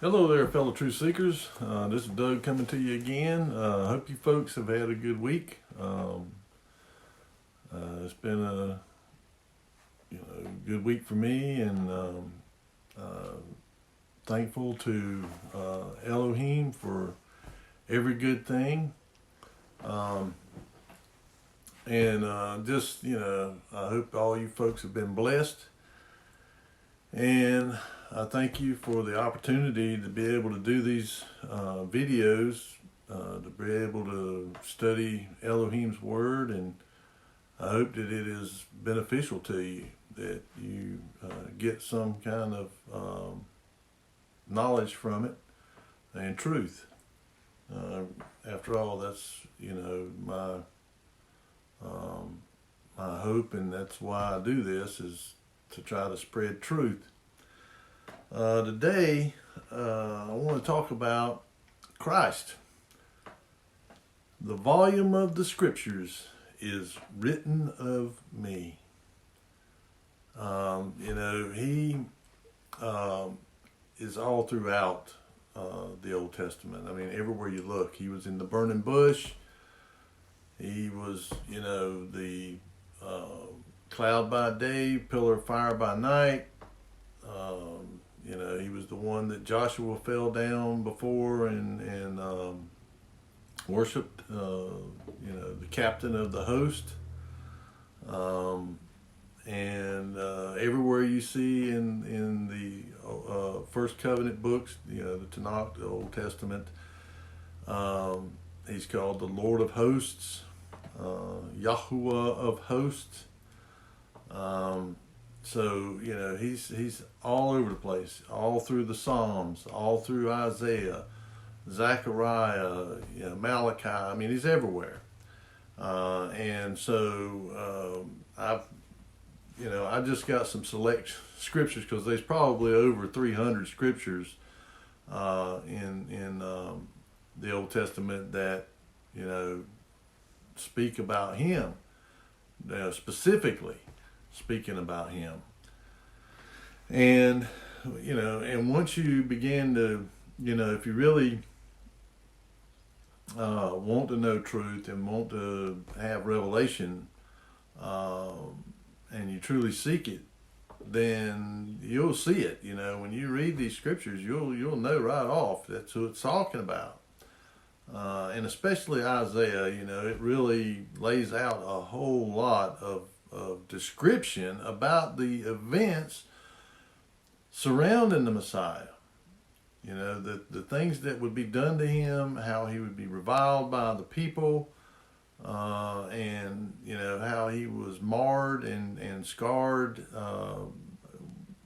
Hello there, fellow truth seekers. This is Doug coming to you again. I hope you folks have had a good week. It's been a good week for me, and thankful to Elohim for every good thing. I hope all you folks have been blessed. And I thank you for the opportunity to be able to do these videos, to be able to study Elohim's Word, and I hope that it is beneficial to you, that you get some kind of knowledge from it and truth. After all, that's my hope, and that's why I do this, is to try to spread truth. Today, I want to talk about Christ. The volume of the scriptures is written of me. He is all throughout the Old Testament. I mean, everywhere you look, he was in the burning bush. He was, the cloud by day, pillar of fire by night. He was the one that Joshua fell down before and worshipped, the captain of the host. Everywhere you see in the first covenant books, the Tanakh, the Old Testament, he's called the Lord of Hosts, Yahuwah of Hosts. He's all over the place, all through the Psalms, all through Isaiah, Zachariah, Malachi. I mean, he's everywhere. I just got some select scriptures, because there's probably over 300 scriptures in the Old Testament that speak about him, specifically speaking about him. And once you begin to, if you really want to know truth and want to have revelation, and you truly seek it, then you'll see it. When you read these scriptures, you'll know right off that's who it's talking about. And especially Isaiah, it really lays out a whole lot of description about the events surrounding the Messiah. The things that would be done to him, how he would be reviled by the people, and how he was marred and scarred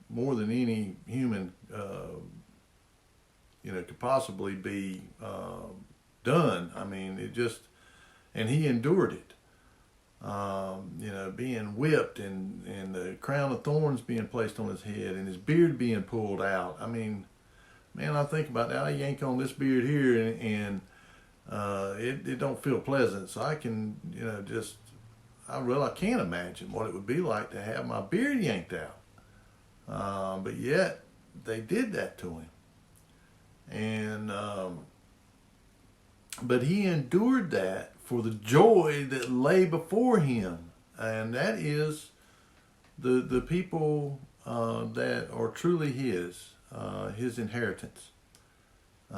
more than any human could possibly be done. I mean, and he endured it. Being whipped and the crown of thorns being placed on his head and his beard being pulled out. I mean, man, I think about that. I yank on this beard here and it don't feel pleasant. So I can, I can't imagine what it would be like to have my beard yanked out. But yet they did that to him. But he endured that for the joy that lay before him, and that is the people that are truly his inheritance. He's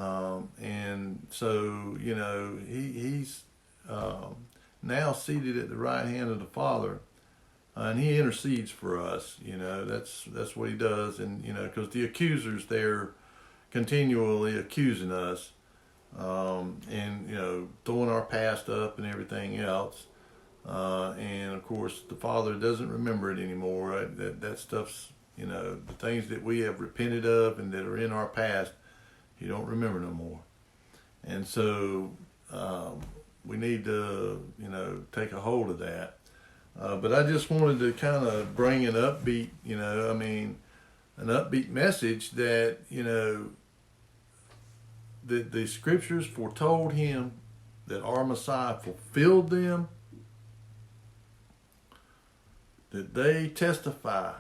now seated at the right hand of the Father, and he intercedes for us. That's what he does, and because the accusers, they're continually accusing us. Throwing our past up and everything else. And of course, the Father doesn't remember it anymore. That stuff's, the things that we have repented of and that are in our past, He don't remember no more. And so we need to, take a hold of that. But I just wanted to kind of bring an upbeat, an upbeat message that, the scriptures foretold him, that our Messiah fulfilled them, that they testify.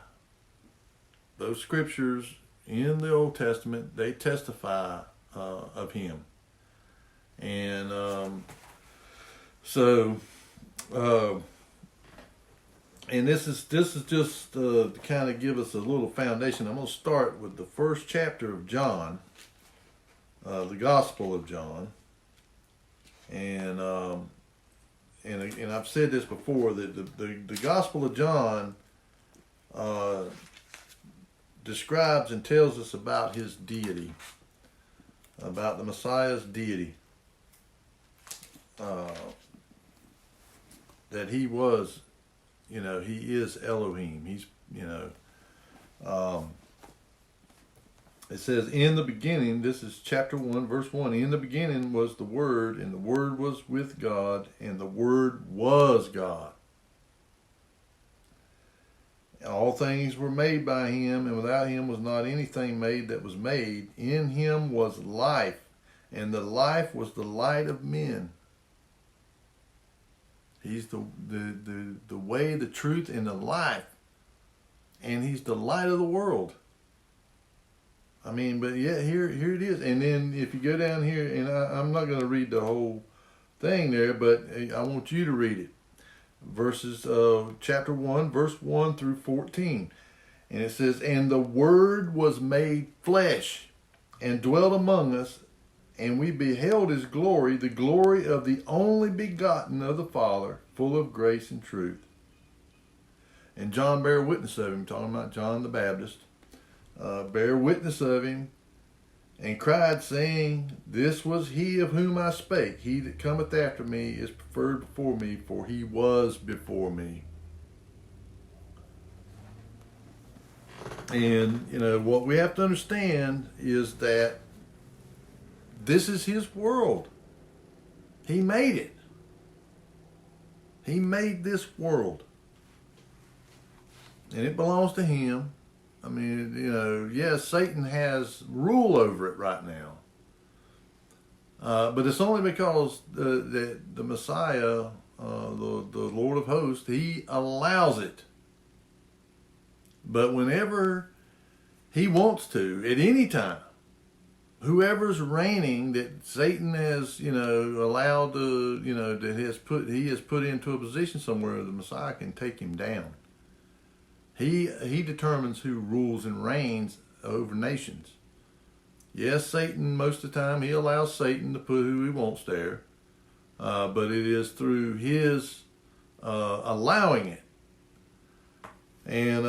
Those scriptures, in the Old Testament, they testify of him. And and this is just to kind of give us a little foundation. I'm going to start with the first chapter of John, the Gospel of John, and I've said this before, that the Gospel of John describes and tells us about his deity, about the Messiah's deity, that he was, he is Elohim. He's, it says, in the beginning, this is chapter 1, verse 1, in the beginning was the Word, and the Word was with God, and the Word was God. All things were made by him, and without him was not anything made that was made. In him was life, and the life was the light of men. He's the way, the truth, and the life. And he's the light of the world. I mean, but yeah, here it is. And then if you go down here, and I'm not going to read the whole thing there, but I want you to read it. Chapter 1, verse 1 through 14. And it says, and the Word was made flesh and dwelt among us, and we beheld his glory, the glory of the only begotten of the Father, full of grace and truth. And John bare witness of him, talking about John the Baptist, bare witness of him, and cried, saying, this was he of whom I spake. He that cometh after me is preferred before me, for he was before me. And, what we have to understand is that this is his world. He made it. He made this world. And it belongs to him. I mean, yes, Satan has rule over it right now. But it's only because the Messiah, the Lord of hosts, he allows it. But whenever he wants to, at any time, whoever's reigning that Satan has, allowed to, that he has put into a position somewhere, the Messiah can take him down. He determines who rules and reigns over nations. Yes, Satan, most of the time, he allows Satan to put who he wants there. But it is through his allowing it. And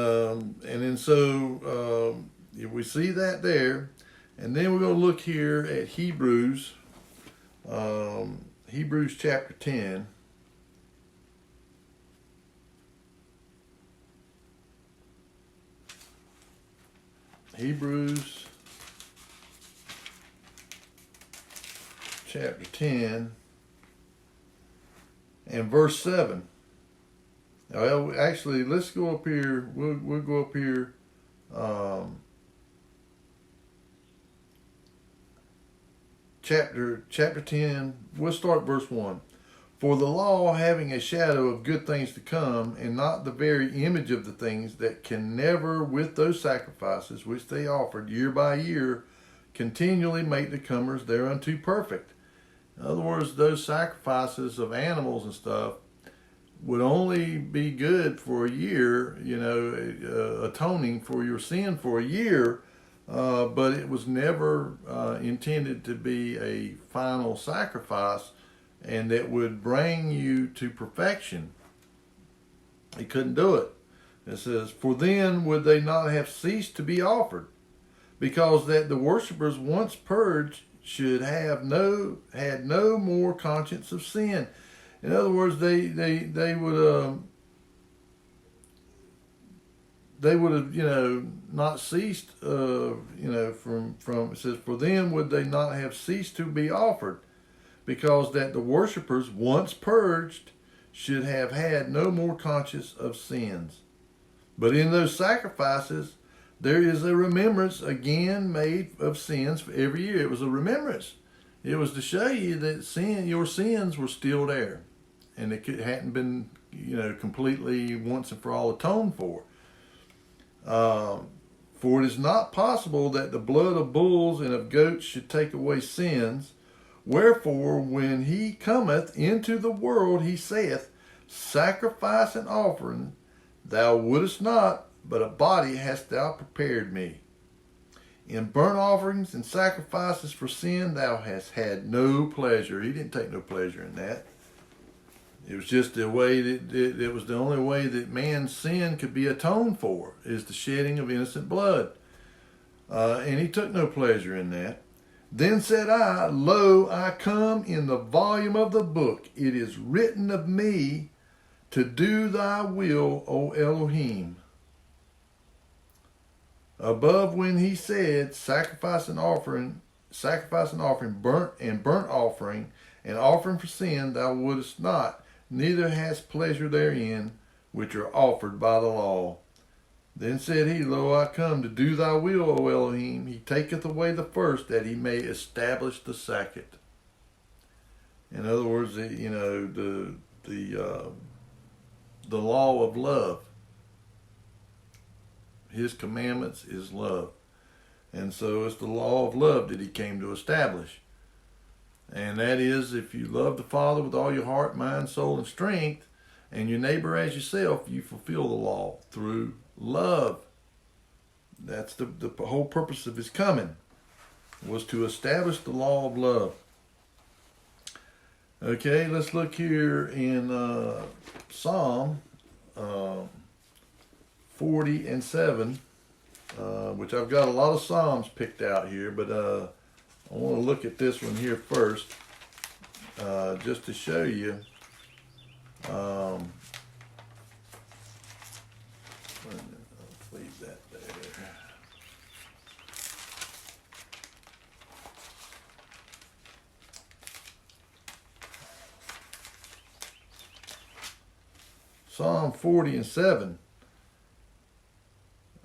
then so we see that there. And then we're going to look here at Hebrews chapter 10. Hebrews chapter 10 and verse 7. Well, actually, let's go up here. We'll go up here. Chapter 10, we'll start verse 1. For the law, having a shadow of good things to come, and not the very image of the things that can never, with those sacrifices which they offered year by year, continually make the comers thereunto perfect. In other words, those sacrifices of animals and stuff would only be good for a year, atoning for your sin for a year, but it was never intended to be a final sacrifice and that would bring you to perfection. He couldn't do it. It says, for then would they not have ceased to be offered, because that the worshippers once purged should had no more conscience of sin. In other words, they would have not ceased from it says, for then would they not have ceased to be offered, because that the worshippers once purged should have had no more conscience of sins. But in those sacrifices there is a remembrance again made of sins for every year. It was a remembrance. It was to show you that your sins were still there, and it hadn't been completely once and for all atoned for. For it is not possible that the blood of bulls and of goats should take away sins. Wherefore, when he cometh into the world, he saith, Sacrifice and offering thou wouldest not, but a body hast thou prepared me. In burnt offerings and sacrifices for sin thou hast had no pleasure. He didn't take no pleasure in that. It was just the way that it was the only way that man's sin could be atoned for, is the shedding of innocent blood. And he took no pleasure in that. Then said I, Lo, I come in the volume of the book. It is written of me to do thy will, O Elohim. Above when he said, sacrifice and offering, burnt offering, and offering for sin thou wouldest not, neither hast pleasure therein, which are offered by the law. Then said he, Lo, I come to do thy will, O Elohim. He taketh away the first, that he may establish the second. In other words, the law of love. His commandments is love. And so it's the law of love that he came to establish. And that is, if you love the Father with all your heart, mind, soul, and strength, and your neighbor as yourself, you fulfill the law through love. That's the whole purpose of his coming, was to establish the law of love. Okay, let's look here in Psalm 40 and 7, which I've got a lot of Psalms picked out here, but I want to look at this one here first, just to show you. Let's leave that there. Psalm 40 and 7.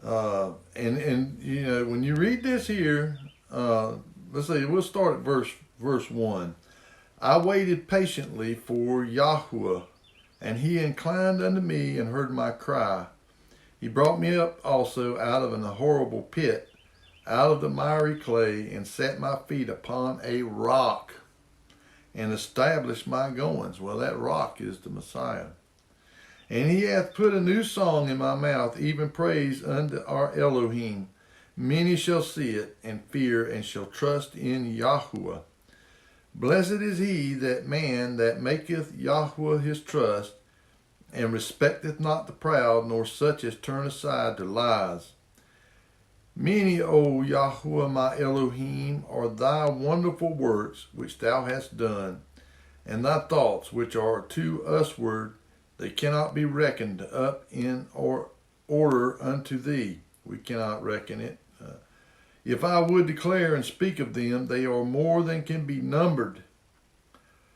And when you read this here, let's say we'll start at verse 1. I waited patiently for Yahuwah, and he inclined unto me and heard my cry. He brought me up also out of an horrible pit, out of the miry clay, and set my feet upon a rock, and established my goings. Well, that rock is the Messiah. And he hath put a new song in my mouth, even praise unto our Elohim. Many shall see it, and fear, and shall trust in Yahuwah. Blessed is he that man that maketh Yahuwah his trust, and respecteth not the proud, nor such as turn aside to lies. Many, O Yahuwah my Elohim, are thy wonderful works which thou hast done, and thy thoughts which are to usward. They cannot be reckoned up in order unto thee. We cannot reckon it. If I would declare and speak of them, they are more than can be numbered.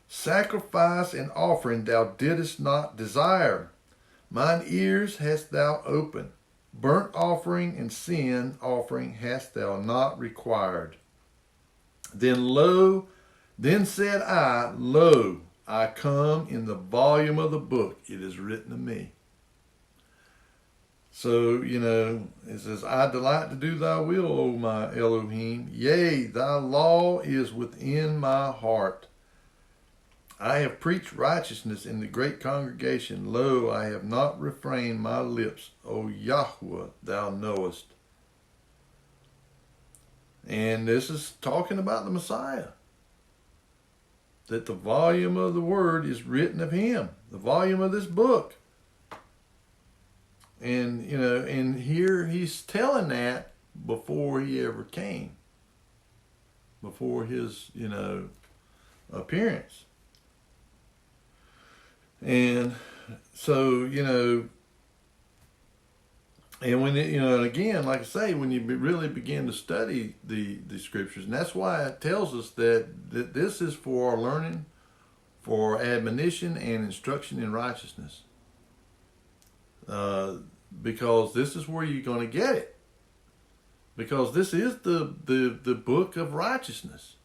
Sacrifice and offering thou didst not desire. Mine ears hast thou opened. Burnt offering and sin offering hast thou not required. Then said I, Lo, I come in the volume of the book. It is written of me. So, it says, I delight to do thy will, O my Elohim. Yea, thy law is within my heart. I have preached righteousness in the great congregation. Lo, I have not refrained my lips. O Yahuwah, thou knowest. And this is talking about the Messiah. That the volume of the word is written of him. The volume of this book. And, and here he's telling that before he ever came. Before his, appearance. And so, and when and again, like I say, when you really begin to study the scriptures, and that's why it tells us that this is for our learning, for admonition and instruction in righteousness. Because this is where you're going to get it. Because this is the book of righteousness.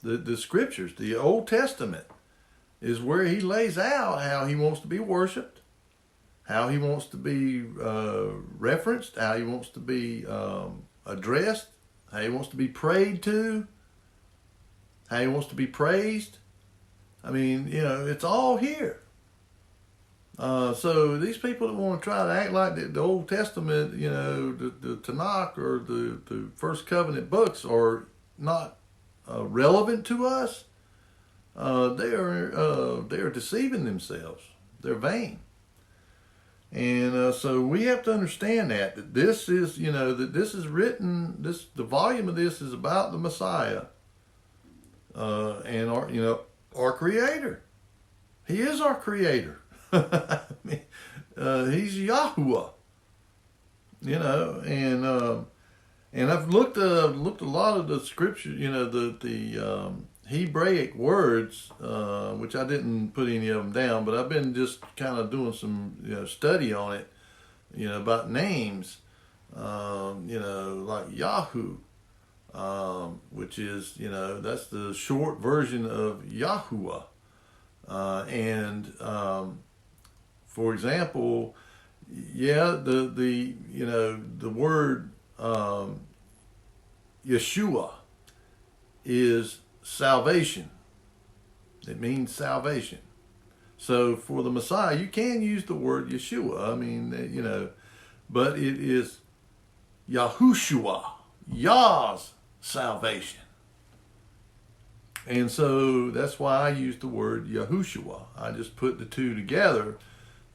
The scriptures, the Old Testament, is where he lays out how he wants to be worshipped, how he wants to be referenced, how he wants to be addressed, how he wants to be prayed to, how he wants to be praised. I mean, it's all here. So these people that want to try to act like the Old Testament, the Tanakh or the First Covenant books are not relevant to us, they are deceiving themselves. They're vain. And so we have to understand that this is, that this is written, the volume of this is about the Messiah and our Creator. He is our Creator. I mean, he's Yahuwah, and I've looked a lot of the scripture, the Hebraic words, which I didn't put any of them down, but I've been just kind of doing some study on it, about names, like Yahu, which is that's the short version of Yahuwah, and for example, the word Yeshua is salvation. It means salvation. So for the Messiah, you can use the word Yeshua. I mean, but it is Yahushua, Yah's salvation. And so that's why I use the word Yahushua. I just put the two together.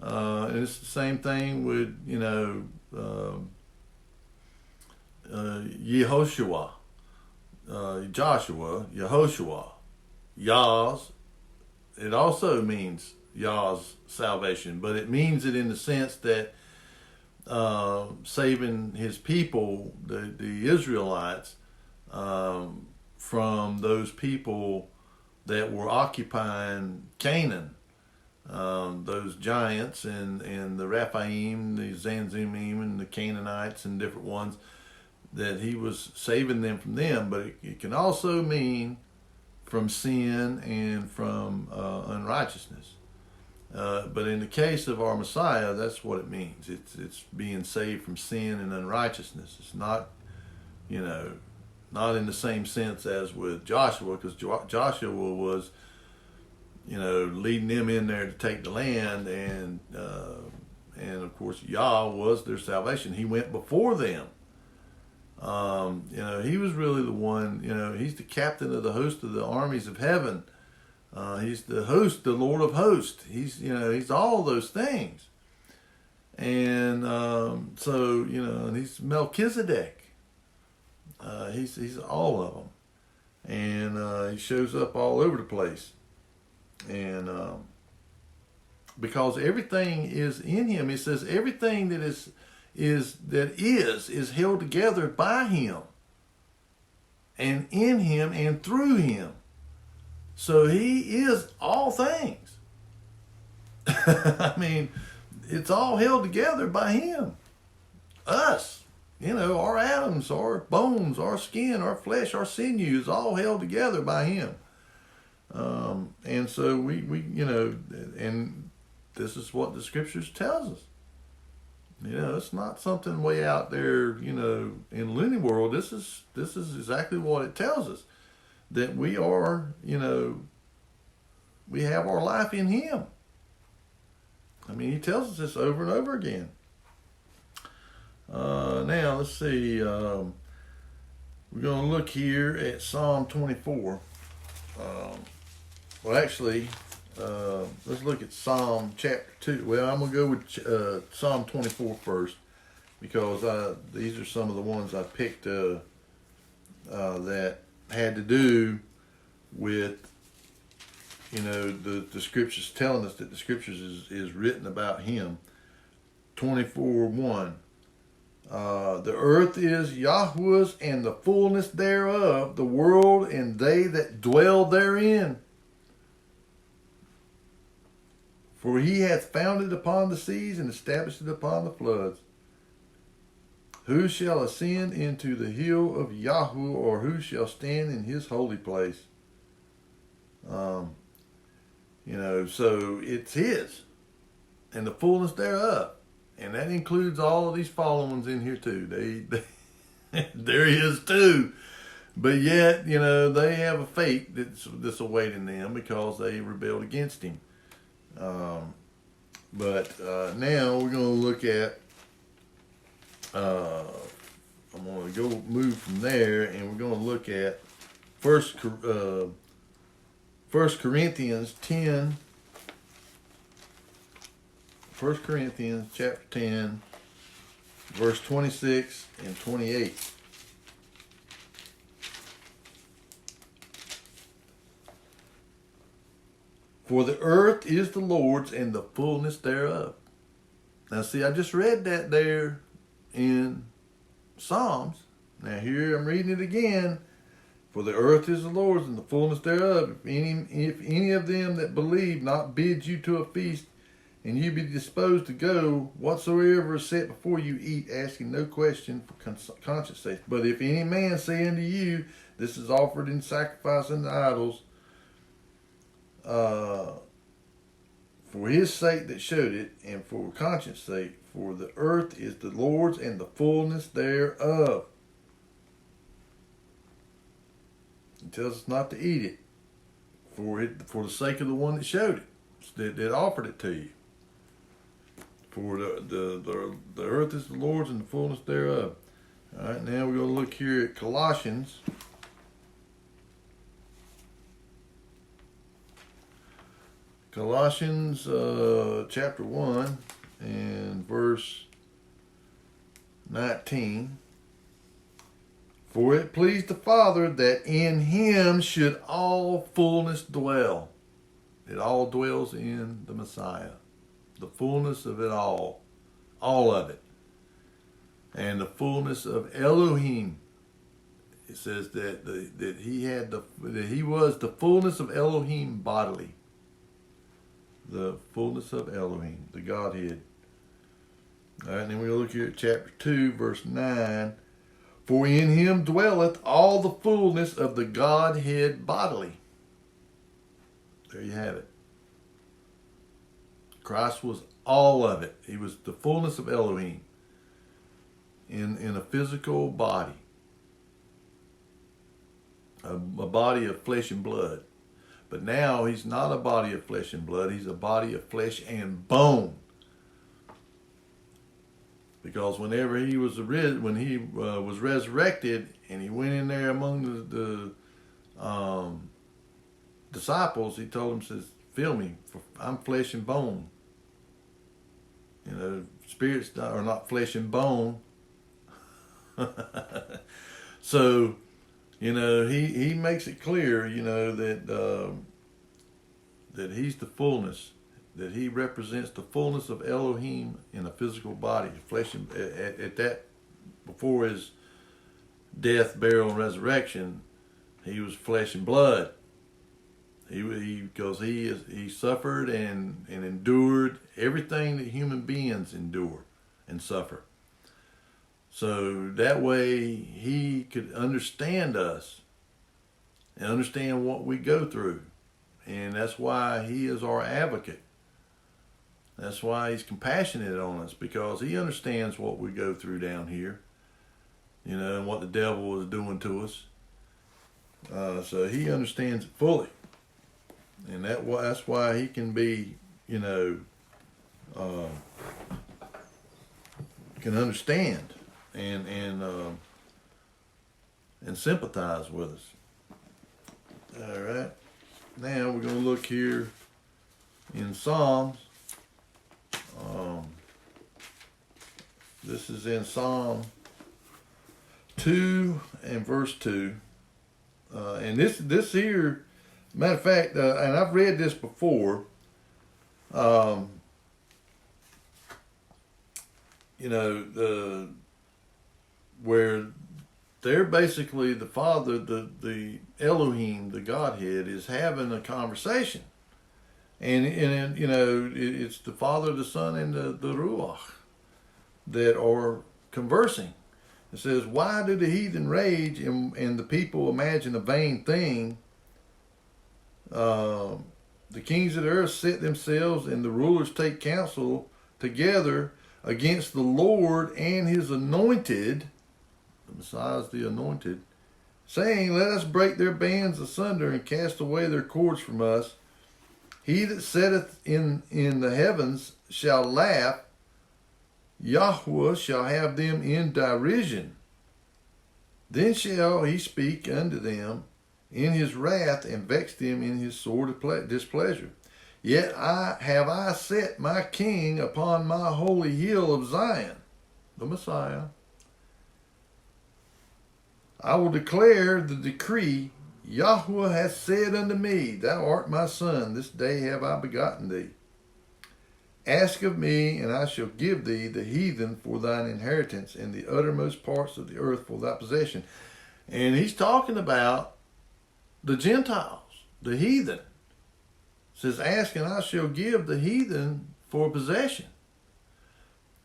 And it's the same thing with, Yehoshua, Joshua, Yehoshua, Yah's. It also means Yah's salvation, but it means it in the sense that saving his people, the Israelites, from those people that were occupying Canaan. Those giants and the Rephaim, the Zanzumim, and the Canaanites and different ones, that he was saving them from them. But it can also mean from sin and from unrighteousness. But in the case of our Messiah, that's what it means. It's being saved from sin and unrighteousness. It's not, not in the same sense as with Joshua, because Joshua was leading them in there to take the land, and of course Yah was their salvation. He went before them. He was really the one. He's the captain of the host of the armies of heaven. He's the host, the Lord of hosts. He's all those things, and so and he's Melchizedek. He's all of them, and he shows up all over the place. And because everything is in him, it says everything that is held together by him, and in him and through him. So he is all things. I mean, it's all held together by him. Us, our atoms, our bones, our skin, our flesh, our sinews, all held together by him. And so we and this is what the scriptures tells us. It's not something way out there, in loony world. This is exactly what it tells us, that we are, we have our life in him. I mean, he tells us this over and over again. Now let's see. We're going to look here at Psalm 24. Well, actually, let's look at Psalm chapter 2. Well, I'm going to go with Psalm 24 first, because these are some of the ones I picked that had to do with, the scriptures telling us that the scriptures is written about him. 24:1. The earth is Yahweh's and the fullness thereof, the world and they that dwell therein. For he hath founded upon the seas and established it upon the floods. Who shall ascend into the hill of Yahweh, or who shall stand in his holy place? So it's his. and the fullness thereof. And that includes all of these fallen ones in here too. There he is too. But yet, they have a fate that's awaiting them because they rebelled against him. But now we're going to look at, I'm going to move from there, and we're going to look at First Corinthians 10. 1 Corinthians chapter 10, verse 26 and 28. For the earth is the Lord's and the fullness thereof. Now see, I just read that there in Psalms. Now here I'm reading it again. For the earth is the Lord's and the fullness thereof. If any of them that believe not bid you to a feast, and you be disposed to go, whatsoever is set before you eat, asking no question for conscience sake. But if any man say unto you, this is offered in sacrifice unto idols, for his sake that showed it, and for conscience sake, for the earth is the Lord's and the fullness thereof. He tells us not to eat it for the sake of the one that showed it, that offered it to you. For the earth is the Lord's and the fullness thereof. All right, now we're going to look here at Colossians. Colossians chapter 1 and verse 19. For it pleased the Father that in him should all fullness dwell. It all dwells in the Messiah. The fullness of it all of it. And the fullness of Elohim. It says that he was the fullness of Elohim bodily. The fullness of Elohim, the Godhead. All right, and then we'll look here at chapter 2, verse 9. For in him dwelleth all the fullness of the Godhead bodily. There you have it. Christ was all of it. He was the fullness of Elohim in a physical body. A body of flesh and blood. But now he's not a body of flesh and blood. He's a body of flesh and bone. Because whenever he was resurrected and he went in there among the disciples, he told them, says, "Feel me, for I'm flesh and bone." Spirits are not flesh and bone. So, he makes it clear, that he's the fullness, that he represents the fullness of Elohim in a physical body, flesh and at that, before his death, burial, and resurrection, he was flesh and blood. Because he suffered and endured everything that human beings endure and suffer. So that way he could understand us and understand what we go through. And that's why he is our advocate. That's why he's compassionate on us, because he understands what we go through down here, and what the devil is doing to us. So he understands it fully. And that's why he can be, can understand and sympathize with us. All right. Now we're going to look here in Psalms. This is in Psalm 2 and verse 2. And this here, matter of fact, and I've read this before, where they're basically the Father, the Elohim, the Godhead, is having a conversation. And it's the Father, the Son, and the Ruach that are conversing. It says, "Why do the heathen rage and the people imagine a vain thing? the kings of the earth set themselves, and the rulers take counsel together against the Lord and his anointed, the Messiah is the anointed, saying, let us break their bands asunder and cast away their cords from us. He that sitteth in the heavens shall laugh. Yahweh shall have them in derision. Then shall he speak unto them in his wrath, and vex them in his sore displeasure. Yet have I set my king upon my holy hill of Zion, the Messiah. I will declare the decree. Yahweh hath said unto me, thou art my son, this day have I begotten thee. Ask of me, and I shall give thee the heathen for thine inheritance, and the uttermost parts of the earth for thy possession. And he's talking about the Gentiles, the heathen. It says, ask and I shall give the heathen for possession.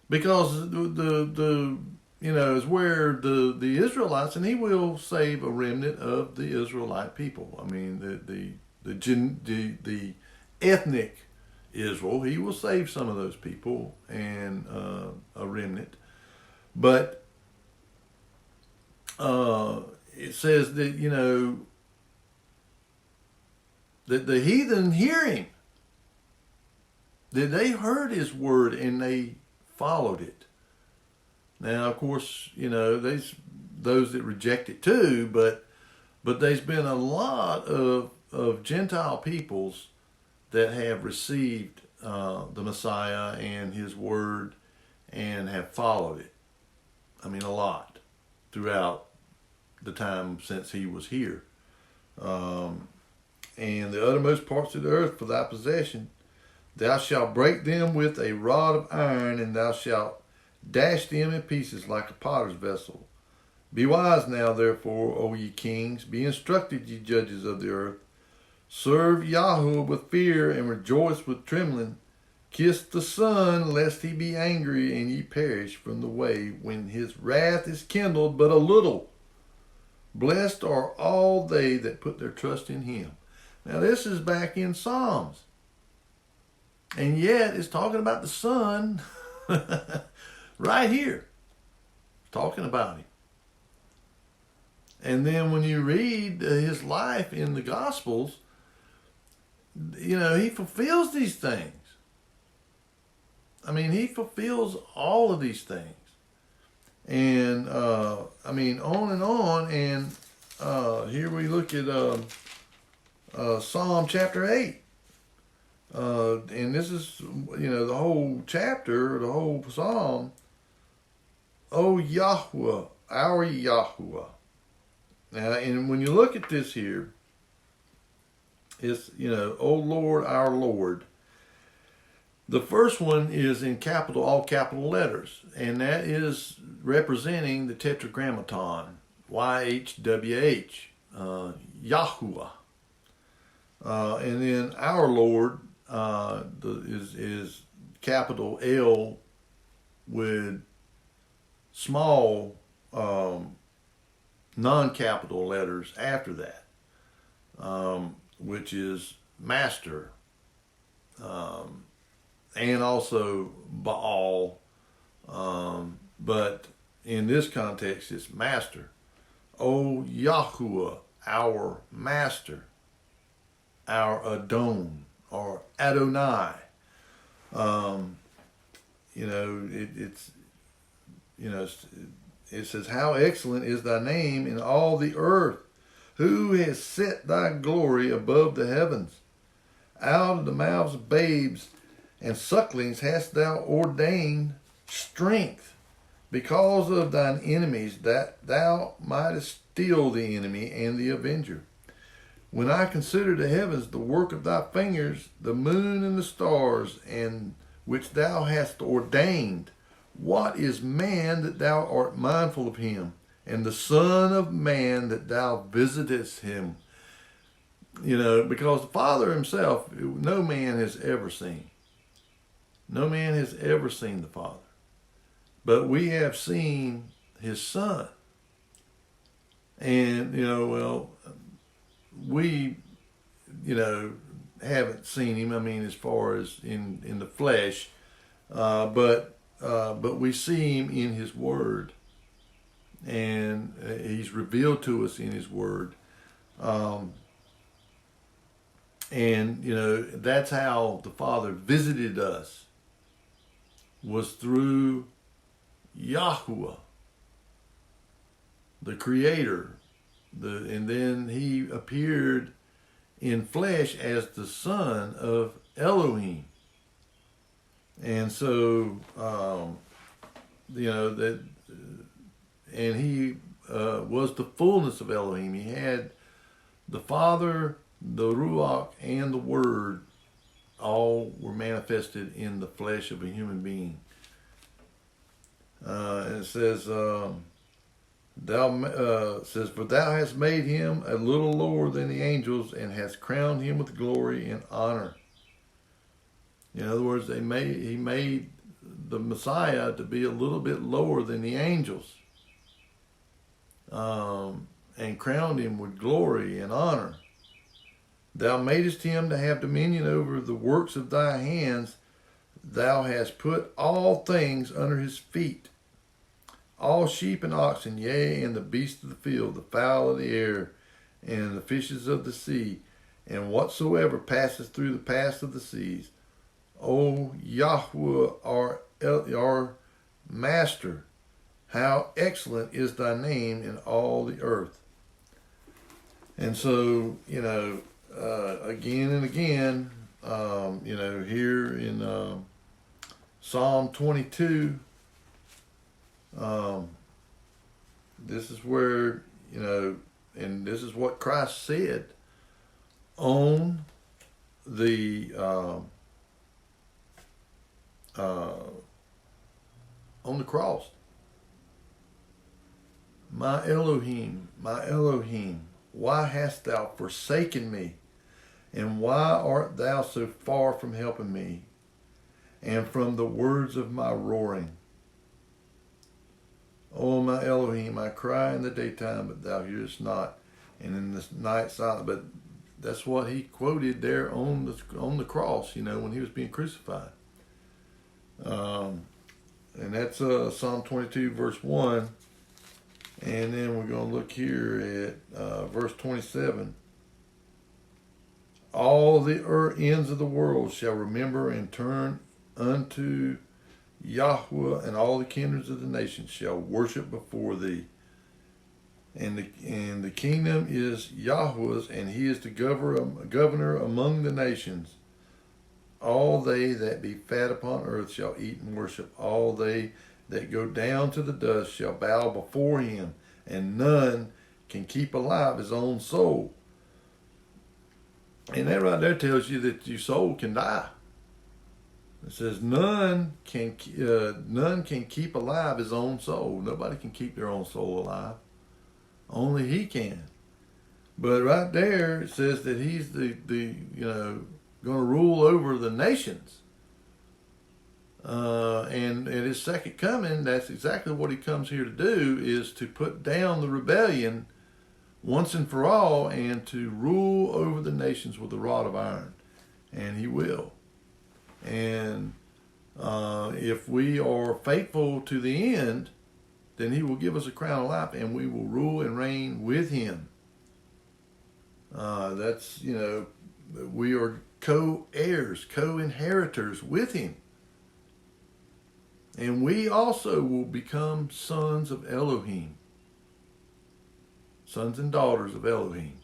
Because the is where the Israelites, and he will save a remnant of the Israelite people. I mean, the ethnic Israel, he will save some of those people and a remnant. But it says that, that the heathen hear him. That they heard his word and they followed it. Now, of course, there's those that reject it too, but there's been a lot of Gentile peoples that have received the Messiah and his word and have followed it. I mean, a lot throughout the time since he was here. And the uttermost parts of the earth for thy possession. Thou shalt break them with a rod of iron, and thou shalt dash them in pieces like a potter's vessel. Be wise now, therefore, O ye kings. Be instructed, ye judges of the earth. Serve Yahweh with fear, and rejoice with trembling. Kiss the Son, lest he be angry, and ye perish from the way when his wrath is kindled but a little. Blessed are all they that put their trust in him. Now this is back in Psalms. And yet it's talking about the Son right here. It's talking about him. And then when you read his life in the Gospels, he fulfills these things. I mean, he fulfills all of these things. And, on and on. And here we look at Psalm chapter 8. And this is, the whole chapter, the whole psalm. O Yahweh, our Yahweh. Now, and when you look at this here, it's, O Lord, our Lord. The first one is in all capital letters, and that is representing the Tetragrammaton, YHWH, Yahuwah. And then our Lord is capital L with small non-capital letters after that, which is Master, and also Baal, but in this context it's Master. O Yahuwah, our Master, our Adon, or Adonai. It says, how excellent is thy name in all the earth. Who has set thy glory above the heavens? Out of the mouths of babes and sucklings hast thou ordained strength, because of thine enemies, that thou mightest still the enemy and the avenger. When I consider the heavens, the work of thy fingers, the moon and the stars, and which thou hast ordained, what is man that thou art mindful of him, and the son of man that thou visitest him? Because the Father himself, no man has ever seen. No man has ever seen the Father. But we have seen his Son. And, we, haven't seen him. I mean, as far as in the flesh, but we see him in His Word, and He's revealed to us in His Word. And that's how the Father visited us, was through Yahuwah, the Creator. And then He appeared in flesh as the Son of Elohim. And so, that, and He was the fullness of Elohim. He had the Father, the Ruach, and the Word all were manifested in the flesh of a human being. And it says, for thou hast made Him a little lower than the angels, and hast crowned Him with glory and honor. In other words, He made the Messiah to be a little bit lower than the angels, and crowned Him with glory and honor. Thou madest Him to have dominion over the works of thy hands. Thou hast put all things under His feet, all sheep and oxen, yea, and the beasts of the field, the fowl of the air, and the fishes of the sea, and whatsoever passeth through the paths of the seas. O Yahweh, our Master, how excellent is thy name in all the earth. And so, again and again, here in Psalm 22, this is where, and this is what Christ said on the cross. My Elohim, why hast thou forsaken me? And why art thou so far from helping me, and from the words of my roaring? O my Elohim, I cry in the daytime, but thou hearest not, and in the night silence. But that's what he quoted there on the cross, when he was being crucified. And that's Psalm 22, verse 1. And then we're going to look here at verse 27. All the ends of the world shall remember and turn unto Yahweh, and all the kindreds of the nations shall worship before thee. And the kingdom is Yahweh's, and He is the governor among the nations. All they that be fat upon earth shall eat and worship. All they that go down to the dust shall bow before Him, and none can keep alive his own soul. And that right there tells you that your soul can die. It says none can keep alive his own soul. Nobody can keep their own soul alive. Only He can. But right there it says that He's the going to rule over the nations. And at His second coming, that's exactly what He comes here to do, is to put down the rebellion once and for all, and to rule over the nations with a rod of iron. And He will. And if we are faithful to the end, then He will give us a crown of life, and we will rule and reign with Him. That's, we are co-heirs, co-inheritors with Him. And we also will become sons of Elohim. Sons and daughters of Elohim.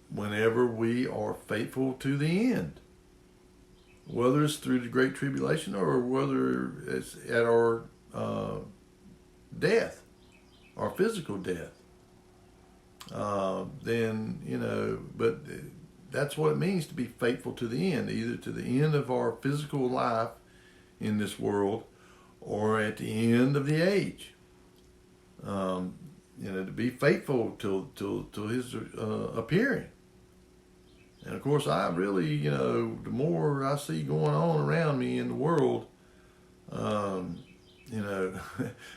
Whenever we are faithful to the end. Whether it's through the Great Tribulation or whether it's at our death, our physical death. Then, but that's what it means to be faithful to the end, either to the end of our physical life in this world or at the end of the age. To be faithful till His appearing. And of course, I really, the more I see going on around me in the world,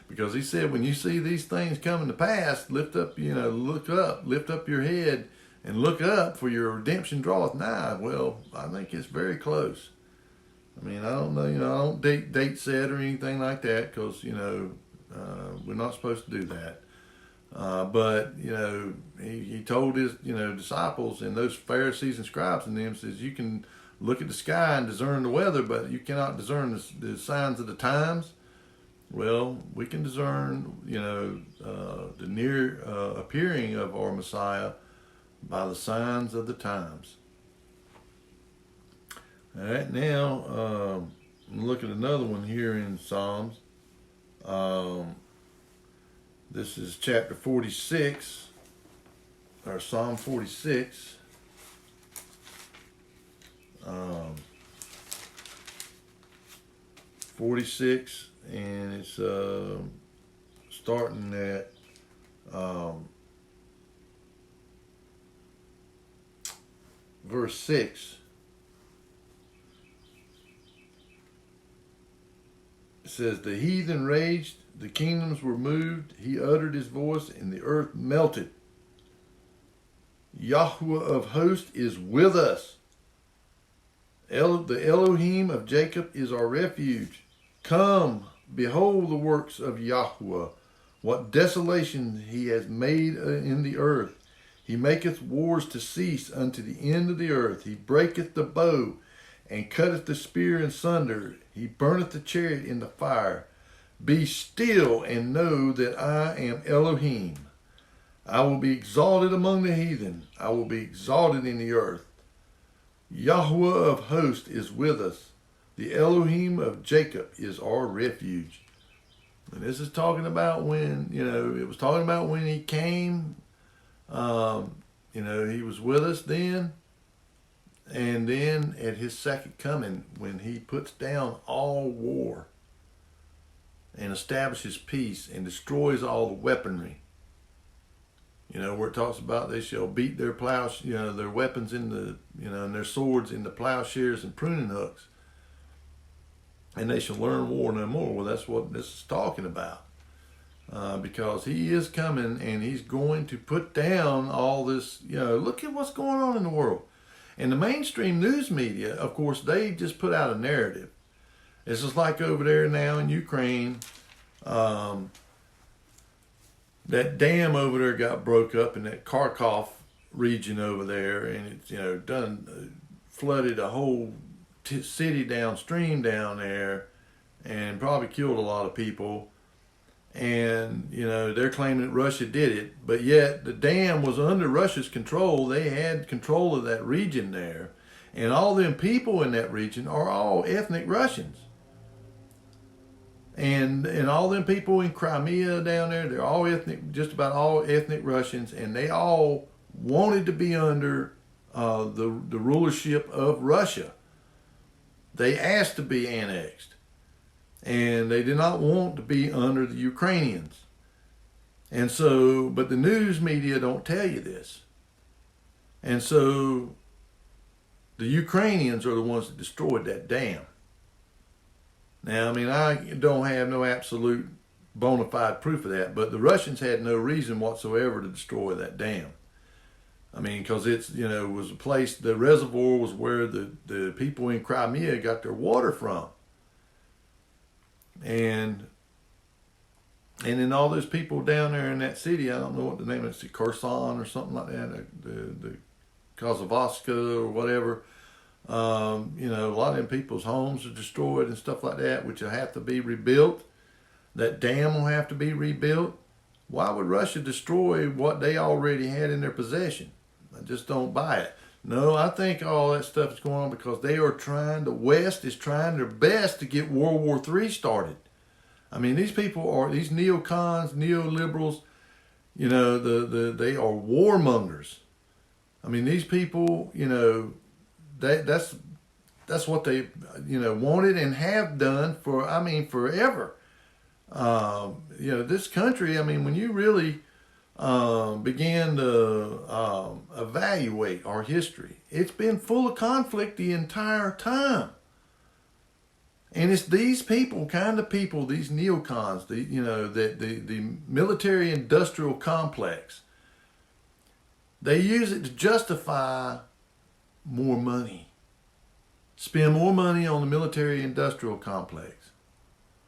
because He said, when you see these things coming to pass, lift up, look up, lift up your head, and look up, for your redemption draweth nigh. Well, I think it's very close. I mean, I don't know, I don't date set or anything like that, because, we're not supposed to do that. But, he told his, disciples and those Pharisees and scribes and them, says, you can look at the sky and discern the weather, but you cannot discern the signs of the times. Well, we can discern, the near appearing of our Messiah by the signs of the times. All right, now, look at another one here in Psalms. This is chapter 46, or Psalm 46. 46, and it's starting at verse 6. It says, the heathen raged, the kingdoms were moved, he uttered his voice, and the earth melted. Yahweh of hosts is with us. The Elohim of Jacob is our refuge. Come, behold the works of Yahweh, what desolation he has made in the earth. He maketh wars to cease unto the end of the earth. He breaketh the bow, and cutteth the spear in sunder. He burneth the chariot in the fire. Be still and know that I am Elohim. I will be exalted among the heathen. I will be exalted in the earth. Yahweh of hosts is with us. The Elohim of Jacob is our refuge. And this is talking about when, it was talking about when he came. He was with us then. And then at his second coming, when he puts down all war and establishes peace and destroys all the weaponry. Where it talks about they shall beat their plows, their weapons in the, and their swords into plowshares and pruning hooks. And they shall learn war no more. Well, that's what this is talking about. Because he is coming and he's going to put down all this, look at what's going on in the world. And the mainstream news media, of course, they just put out a narrative. It's just like over there now in Ukraine, that dam over there got broke up in that Kharkov region over there, and it's flooded a whole city downstream down there, and probably killed a lot of people. And they're claiming that Russia did it, but yet the dam was under Russia's control. They had control of that region there, and all them people in that region are all ethnic Russians. And all them people in Crimea down there, they're all ethnic, just about all ethnic Russians, and they all wanted to be under the rulership of Russia. They asked to be annexed, and they did not want to be under the Ukrainians. And so, but the news media don't tell you this. And so, the Ukrainians are the ones that destroyed that dam. Now, I don't have no absolute bona fide proof of that, but the Russians had no reason whatsoever to destroy that dam. Because it's, was a place, the reservoir was where the people in Crimea got their water from. And then all those people down there in that city, I don't know what the name is, Kherson or something like that, the Kosovoska or whatever. A lot of them people's homes are destroyed and stuff like that, which will have to be rebuilt. That dam will have to be rebuilt. Why would Russia destroy what they already had in their possession? I just don't buy it. No, I think all that stuff is going on because the West is trying their best to get World War III started. These people are, these neocons, neoliberals, they are warmongers. These people, that's what they, wanted and have done for, forever. This country, when you really began to evaluate our history, it's been full of conflict the entire time. And it's these people, these neocons, the military-industrial complex, They use it to justify more money. Spend more money on the military-industrial complex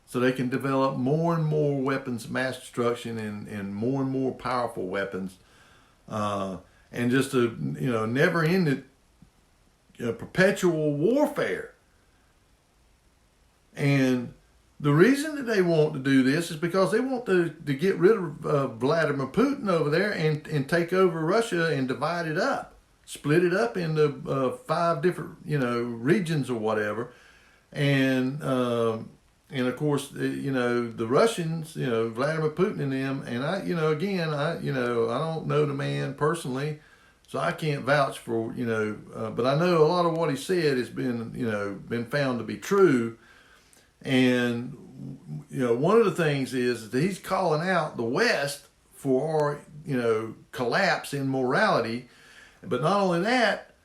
so they can develop more and more weapons of mass destruction and more powerful weapons, and just a never-ending perpetual warfare. And the reason that they want to do this is because they want to get rid of Vladimir Putin over there and take over Russia and divide it up. Split it up into 5 different, regions or whatever, and of course, the Russians, Vladimir Putin and them, and I don't know the man personally, so I can't vouch for, but I know a lot of what he said has been found to be true, and one of the things is that he's calling out the West for our, collapse in morality. But not only that,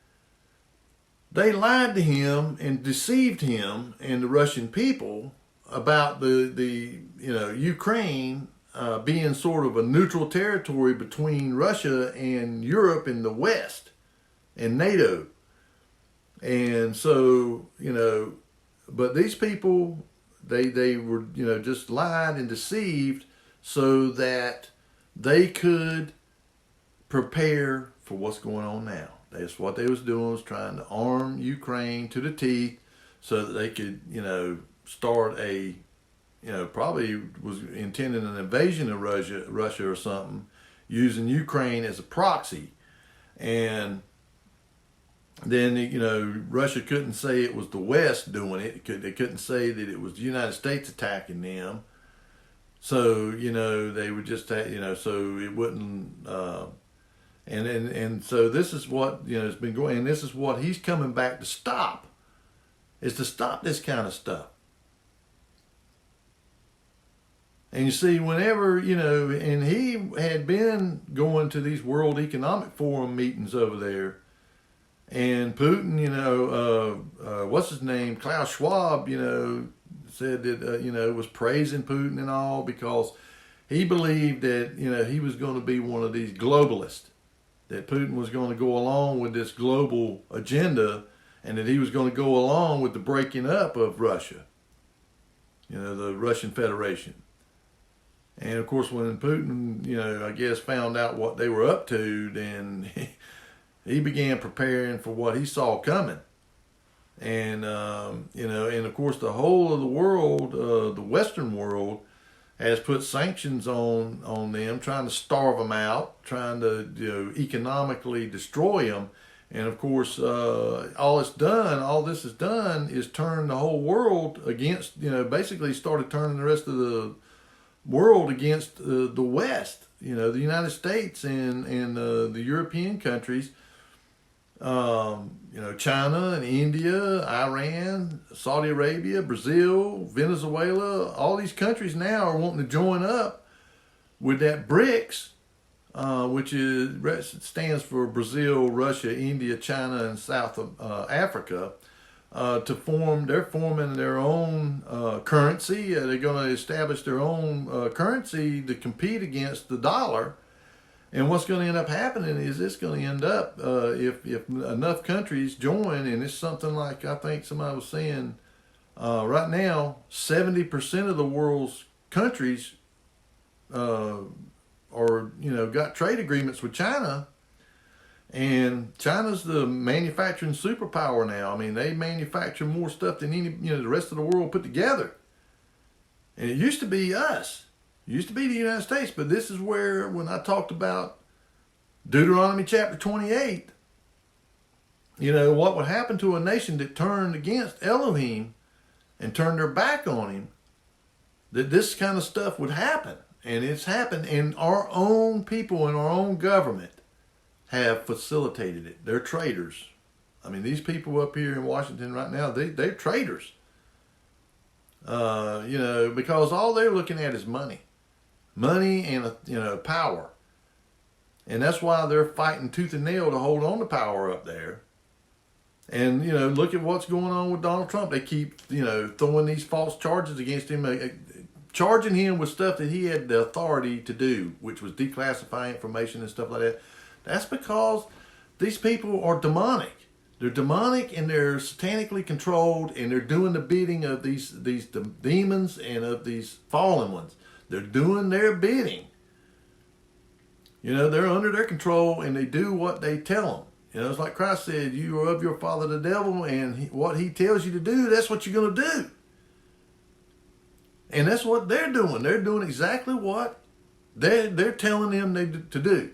they lied to him and deceived him and the Russian people about the Ukraine being sort of a neutral territory between Russia and Europe and the West and NATO. And so, but these people, they were, just lied and deceived so that they could prepare for what's going on now. That's what they was doing, was trying to arm Ukraine to the teeth so that they could, start a, probably was intending an invasion of Russia or something, using Ukraine as a proxy. And then, Russia couldn't say it was the West doing it. They couldn't say that it was the United States attacking them. So, they would just, so it wouldn't, and so this is what has been going, and this is what he's coming back to stop, is to stop this kind of stuff. And you see, whenever and he had been going to these World Economic Forum meetings over there, and Putin, what's his name, Klaus Schwab, said that was praising Putin and all because he believed that he was going to be one of these globalists. That Putin was going to go along with this global agenda, and that he was going to go along with the breaking up of Russia, the Russian Federation. And of course, when Putin, I guess found out what they were up to, then he began preparing for what he saw coming. And, and of course, the whole of the world, the Western world, has put sanctions on them, trying to starve them out, trying to economically destroy them. And of course, all this has done is turn the whole world against, basically started turning the rest of the world against the West, the United States and the European countries, China and India, Iran, Saudi Arabia, Brazil, Venezuela. All these countries now are wanting to join up with that BRICS, which stands for Brazil, Russia, India, China, and South Africa. They're forming their own currency. They're going to establish their own currency to compete against the dollar. And what's going to end up happening is it's going to end up, if enough countries join, and it's something like, I think somebody was saying, right now, 70% of the world's countries got trade agreements with China. And China's the manufacturing superpower now. I mean, they manufacture more stuff than the rest of the world put together. And it used to be us. It used to be the United States. But this is where, when I talked about Deuteronomy chapter 28, what would happen to a nation that turned against Elohim and turned their back on him, that this kind of stuff would happen. And it's happened, and our own people in our own government have facilitated it. They're traitors. I mean, these people up here in Washington right now, they're traitors. Because all they're looking at is money and power, and that's why they're fighting tooth and nail to hold on to power up there. And look at what's going on with Donald Trump. They keep throwing these false charges against him, charging him with stuff that he had the authority to do, which was declassify information and stuff like that. That's because these people are demonic. They're demonic and they're satanically controlled, and they're doing the bidding of these demons and of these fallen ones. They're doing their bidding. You know, they're under their control, and they do what they tell them. You know, it's like Christ said, you are of your father the devil, and what he tells you to do, that's what you're going to do. And that's what they're doing. They're doing exactly what they're telling them to do.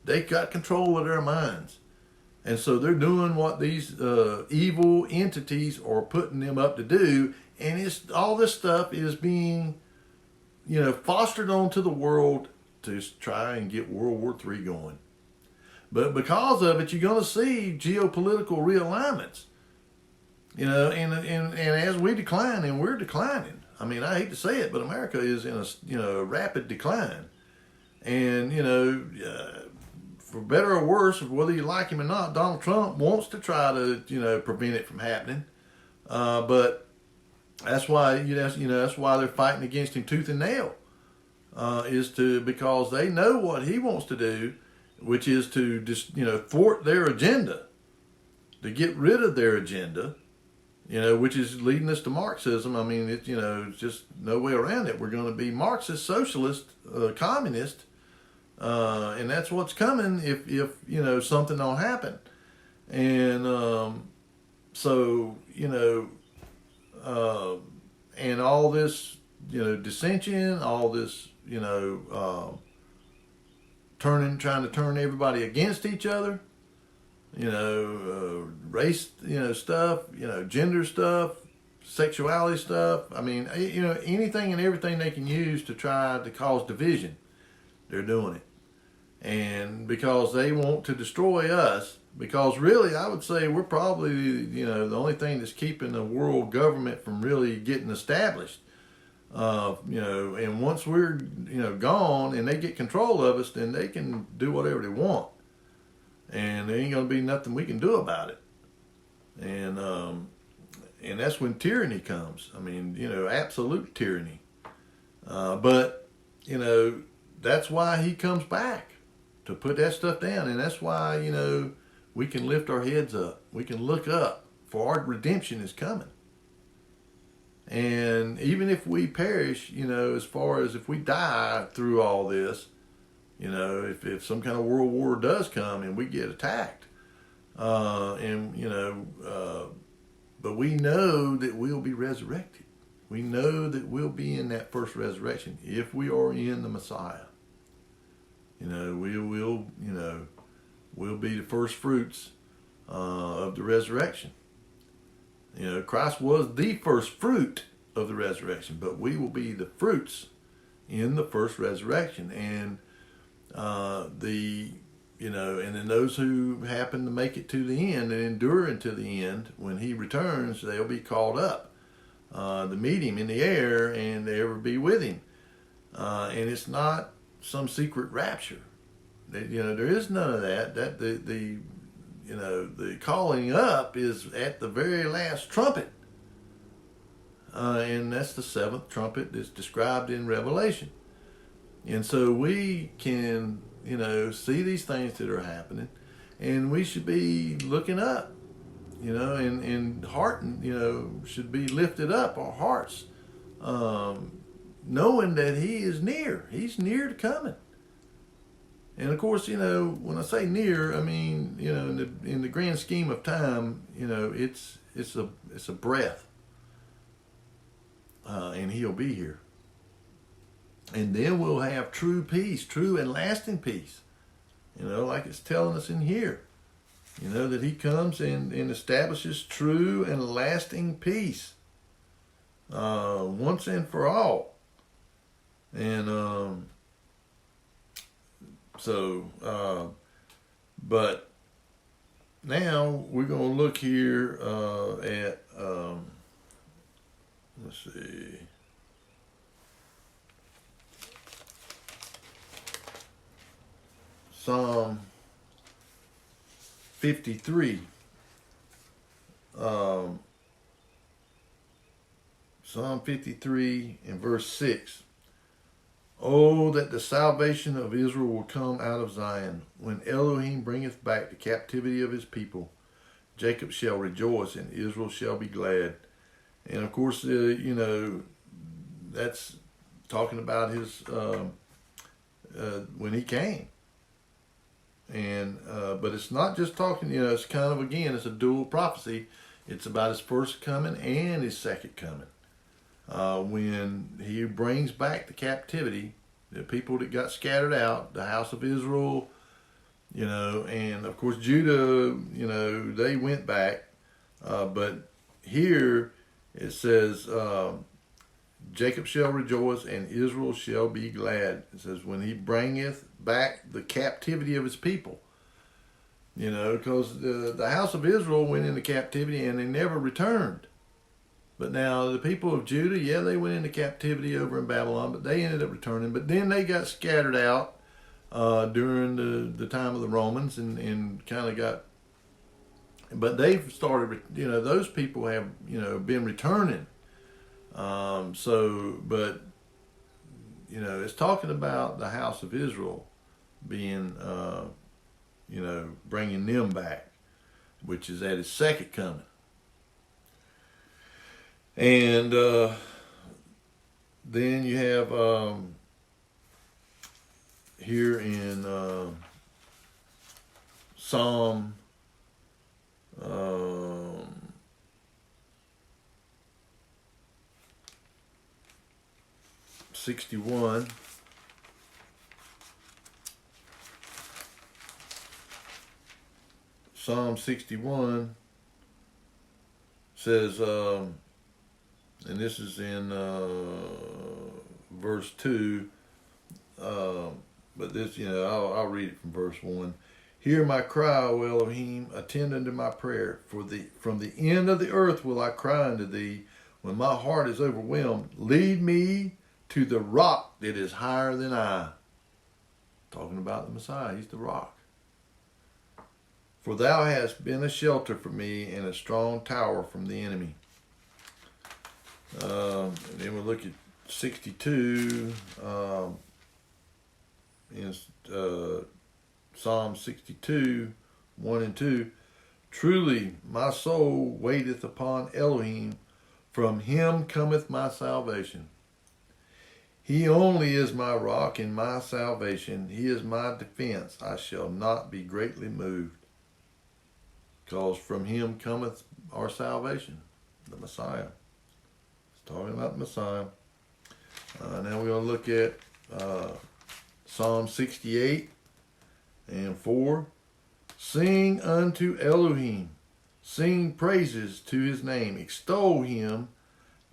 They got control of their minds. And so they're doing what these evil entities are putting them up to do. And it's all this stuff is being, you know, fostered onto the world to try and get World War III going. But because of it, you're going to see geopolitical realignments. You know, and as we decline, and we're declining. I mean, I hate to say it, but America is in a rapid decline. And, you know, for better or worse, whether you like him or not, Donald Trump wants to try to, you know, prevent it from happening. But that's why, that's why they're fighting against him tooth and nail. Because they know what he wants to do, which is to just, thwart their agenda, to get rid of their agenda, which is leading us to Marxism. I mean, it's just no way around it. We're going to be Marxist, socialist, communist, and that's what's coming if something don't happen. And and all this, dissension, all this, trying to turn everybody against each other, race, stuff, gender stuff, sexuality stuff. I mean, anything and everything they can use to try to cause division, they're doing it. And because they want to destroy us, because really, I would say we're probably, the only thing that's keeping the world government from really getting established. And once we're, gone and they get control of us, then they can do whatever they want. And there ain't going to be nothing we can do about it. And that's when tyranny comes. I mean, absolute tyranny. But that's why he comes back, to put that stuff down. And that's why, we can lift our heads up. We can look up, for our redemption is coming. And even if we perish, as far as if we die through all this, if some kind of world war does come and we get attacked, but we know that we'll be resurrected. We know that we'll be in that first resurrection if we are in the Messiah. We'll be the first fruits of the resurrection. Christ was the first fruit of the resurrection, but we will be the fruits in the first resurrection. And and then those who happen to make it to the end and endure until the end, when he returns, they'll be called up to meet him in the air and ever be with him. And it's not some secret rapture. There is none of that. That the calling up is at the very last trumpet. And that's the seventh trumpet that's described in Revelation. And so we can, see these things that are happening, and we should be looking up, and heart, should be lifted up, our hearts, knowing that he is near. He's near to coming. And of course, when I say near, I mean, in the grand scheme of time, it's a breath, and he'll be here. And then we'll have true peace, true and lasting peace. Like it's telling us in here, that he comes and establishes true and lasting peace, once and for all. And but now we're going to look here at, let's see. Psalm 53. Psalm 53 and verse 6. Oh, that the salvation of Israel will come out of Zion. When Elohim bringeth back the captivity of his people, Jacob shall rejoice and Israel shall be glad. And of course, that's talking about his when he came. And but it's not just talking. It's kind of, again, it's a dual prophecy. It's about his first coming and his second coming. When he brings back the captivity, the people that got scattered out, the house of Israel, and of course Judah, they went back. But here it says, Jacob shall rejoice and Israel shall be glad. It says, when he bringeth back the captivity of his people. Because the house of Israel went into captivity and they never returned. But now the people of Judah, they went into captivity over in Babylon, but they ended up returning. But then they got scattered out during the time of the Romans and kind of got, but they've started, those people have, been returning. But it's talking about the house of Israel being, bringing them back, which is at his second coming. And then you have here in Psalm 61. Psalm 61 says, and this is in verse 2, but this, I'll read it from verse 1. Hear my cry, O Elohim, attend unto my prayer. From the end of the earth will I cry unto thee, when my heart is overwhelmed. Lead me to the rock that is higher than I. Talking about the Messiah, he's the rock. For thou hast been a shelter for me and a strong tower from the enemy. And then we'll look at 62 in Psalm 62, 1 and 2. Truly my soul waiteth upon Elohim, from him cometh my salvation. He only is my rock and my salvation. He is my defense. I shall not be greatly moved. Because from him cometh our salvation, the Messiah. Talking about the Messiah. Now we're going to look at Psalm 68 and 4. Sing unto Elohim. Sing praises to his name. Extol him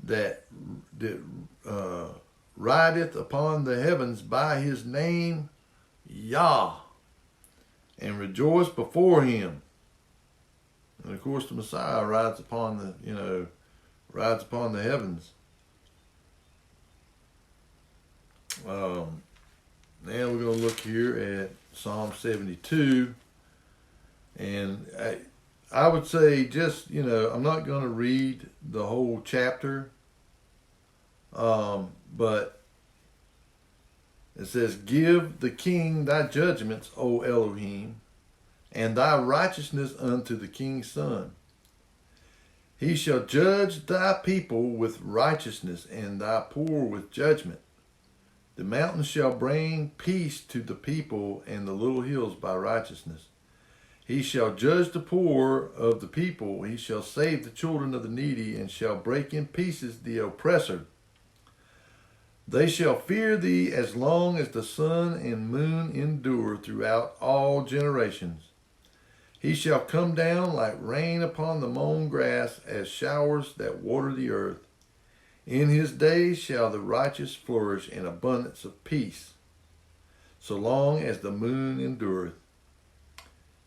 that rideth upon the heavens by his name, Yah. And rejoice before him. And of course the Messiah rides upon the, rides upon the heavens. Now we're going to look here at Psalm 72. And I would say just, I'm not going to read the whole chapter. But it says, give the king thy judgments, O Elohim, and thy righteousness unto the king's son. He shall judge thy people with righteousness, and thy poor with judgment. The mountains shall bring peace to the people, and the little hills by righteousness. He shall judge the poor of the people. He shall save the children of the needy, and shall break in pieces the oppressor. They shall fear thee as long as the sun and moon endure throughout all generations. He shall come down like rain upon the mown grass, as showers that water the earth. In his days shall the righteous flourish in abundance of peace, so long as the moon endureth.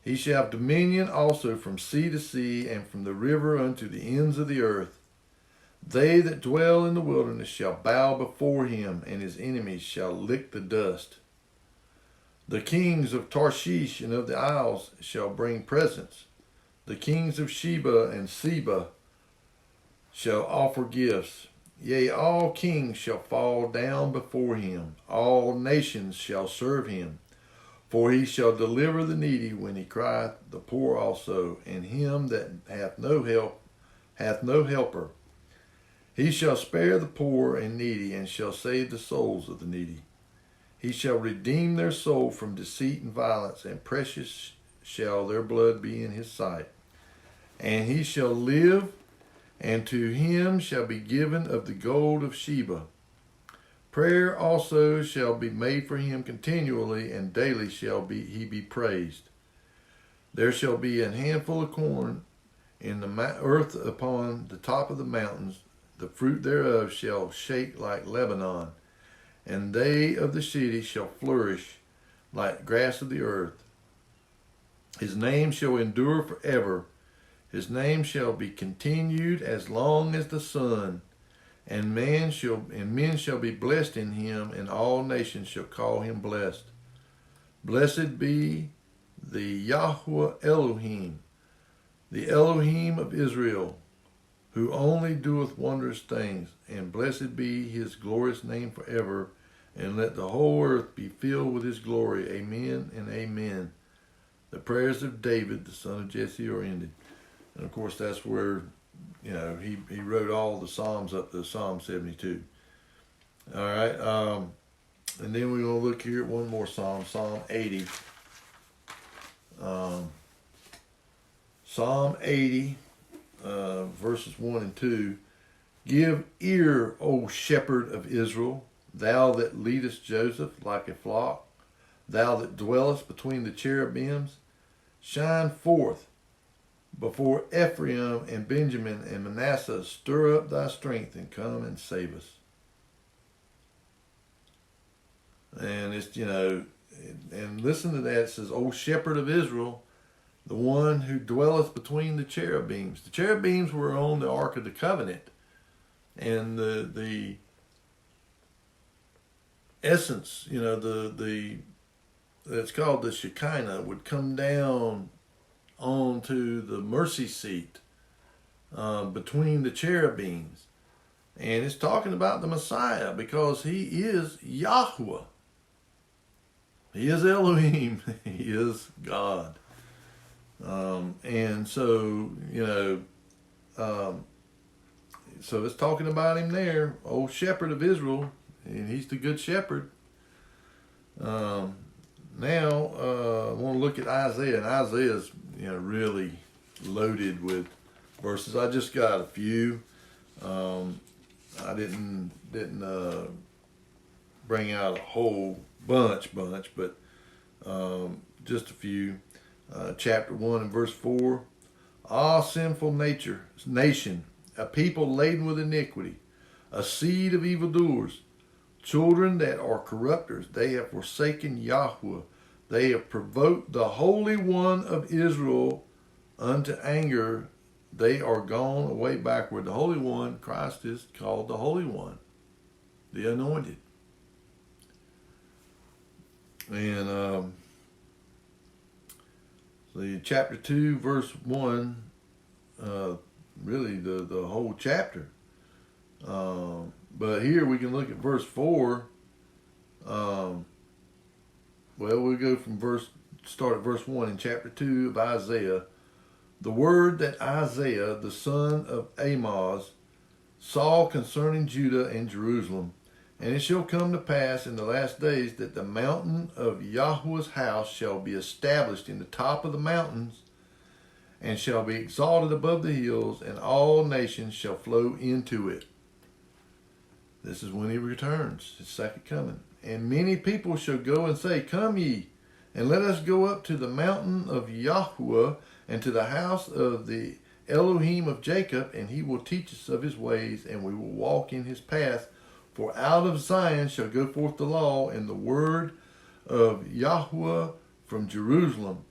He shall have dominion also from sea to sea, and from the river unto the ends of the earth. They that dwell in the wilderness shall bow before him, and his enemies shall lick the dust. The kings of Tarshish and of the isles shall bring presents. The kings of Sheba and Seba shall offer gifts. Yea, all kings shall fall down before him, all nations shall serve him. For he shall deliver the needy when he crieth, the poor also, and him that hath no helper. He shall spare the poor and needy, and shall save the souls of the needy. He shall redeem their soul from deceit and violence, and precious shall their blood be in his sight. And he shall live, and to him shall be given of the gold of Sheba. Prayer also shall be made for him continually, and daily shall he be praised. There shall be an handful of corn in the earth upon the top of the mountains. The fruit thereof shall shake like Lebanon, and they of the city shall flourish like grass of the earth. His name shall endure forever. His name shall be continued as long as the sun. And men shall be blessed in him, and all nations shall call him blessed. Blessed be the Yahweh Elohim, the Elohim of Israel, who only doeth wondrous things. And blessed be his glorious name forever. And let the whole earth be filled with his glory. Amen and amen. The prayers of David, the son of Jesse, are ended. And of course, that's where he wrote all the Psalms up to Psalm 72. All right. And then we're going to look here at one more Psalm, Psalm 80. Psalm 80, verses 1 and 2. Give ear, O shepherd of Israel, thou that leadest Joseph like a flock, thou that dwellest between the cherubims. Shine forth before Ephraim and Benjamin and Manasseh. Stir up thy strength and come and save us. And it's, and listen to that. It says, O shepherd of Israel, the one who dwelleth between the cherubims. The cherubims were on the Ark of the Covenant. And the essence, that's called the Shekinah, would come down onto the mercy seat between the cherubims. And it's talking about the Messiah, because he is Yahweh. He is Elohim. He is God. And so, so it's talking about him there, old shepherd of Israel, and he's the good shepherd. Now, I want to look at Isaiah, and Isaiah's really loaded with verses. I just got a few. I didn't bring out a whole bunch, but just a few. Chapter 1 and verse 4. Ah, sinful nation, a people laden with iniquity, a seed of evildoers, children that are corrupters, they have forsaken Yahweh. They have provoked the Holy One of Israel unto anger. They are gone away backward. The Holy One, Christ, is called the Holy One, the Anointed. And the chapter 2, verse 1, really the whole chapter. But here we can look at verse 4. We'll go from start at verse 1 in chapter 2 of Isaiah. The word that Isaiah, the son of Amoz, saw concerning Judah and Jerusalem. And it shall come to pass in the last days that the mountain of Yahweh's house shall be established in the top of the mountains, and shall be exalted above the hills, and all nations shall flow into it. This is when he returns, his second coming. And many people shall go and say, Come ye, and let us go up to the mountain of Yahweh, and to the house of the Elohim of Jacob, and he will teach us of his ways, and we will walk in his paths. For out of Zion shall go forth the law and the word of Yahweh from Jerusalem.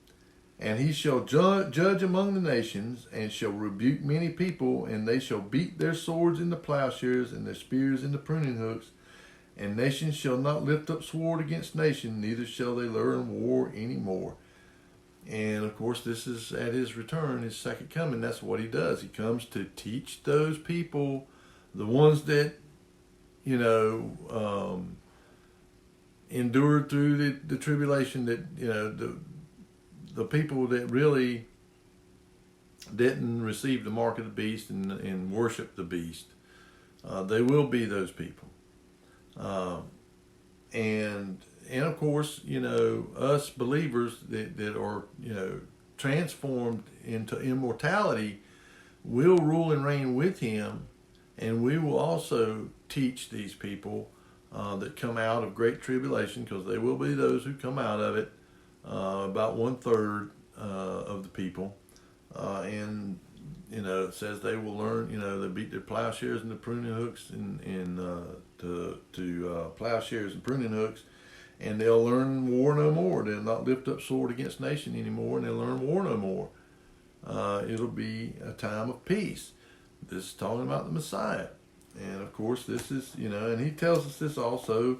And he shall judge among the nations, and shall rebuke many people, and they shall beat their swords into plowshares, and their spears into pruning hooks. And nation shall not lift up sword against nation, neither shall they learn war any more. And of course, this is at his return, his second coming. That's what he does. He comes to teach those people the ones that, endured through the tribulation, that, the people that really didn't receive the mark of the beast and worship the beast. They will be those people. And of course, us believers that are, transformed into immortality will rule and reign with him, and we will also teach these people that come out of great tribulation, because they will be those who come out of it, about 1/3 of the people. And it says they will learn, they beat their plowshares and the pruning hooks to plowshares and pruning hooks, and they'll learn war no more. They'll not lift up sword against nation anymore, and they'll learn war no more. It'll be a time of peace. This is talking about the Messiah. And of course, this is, and he tells us this also,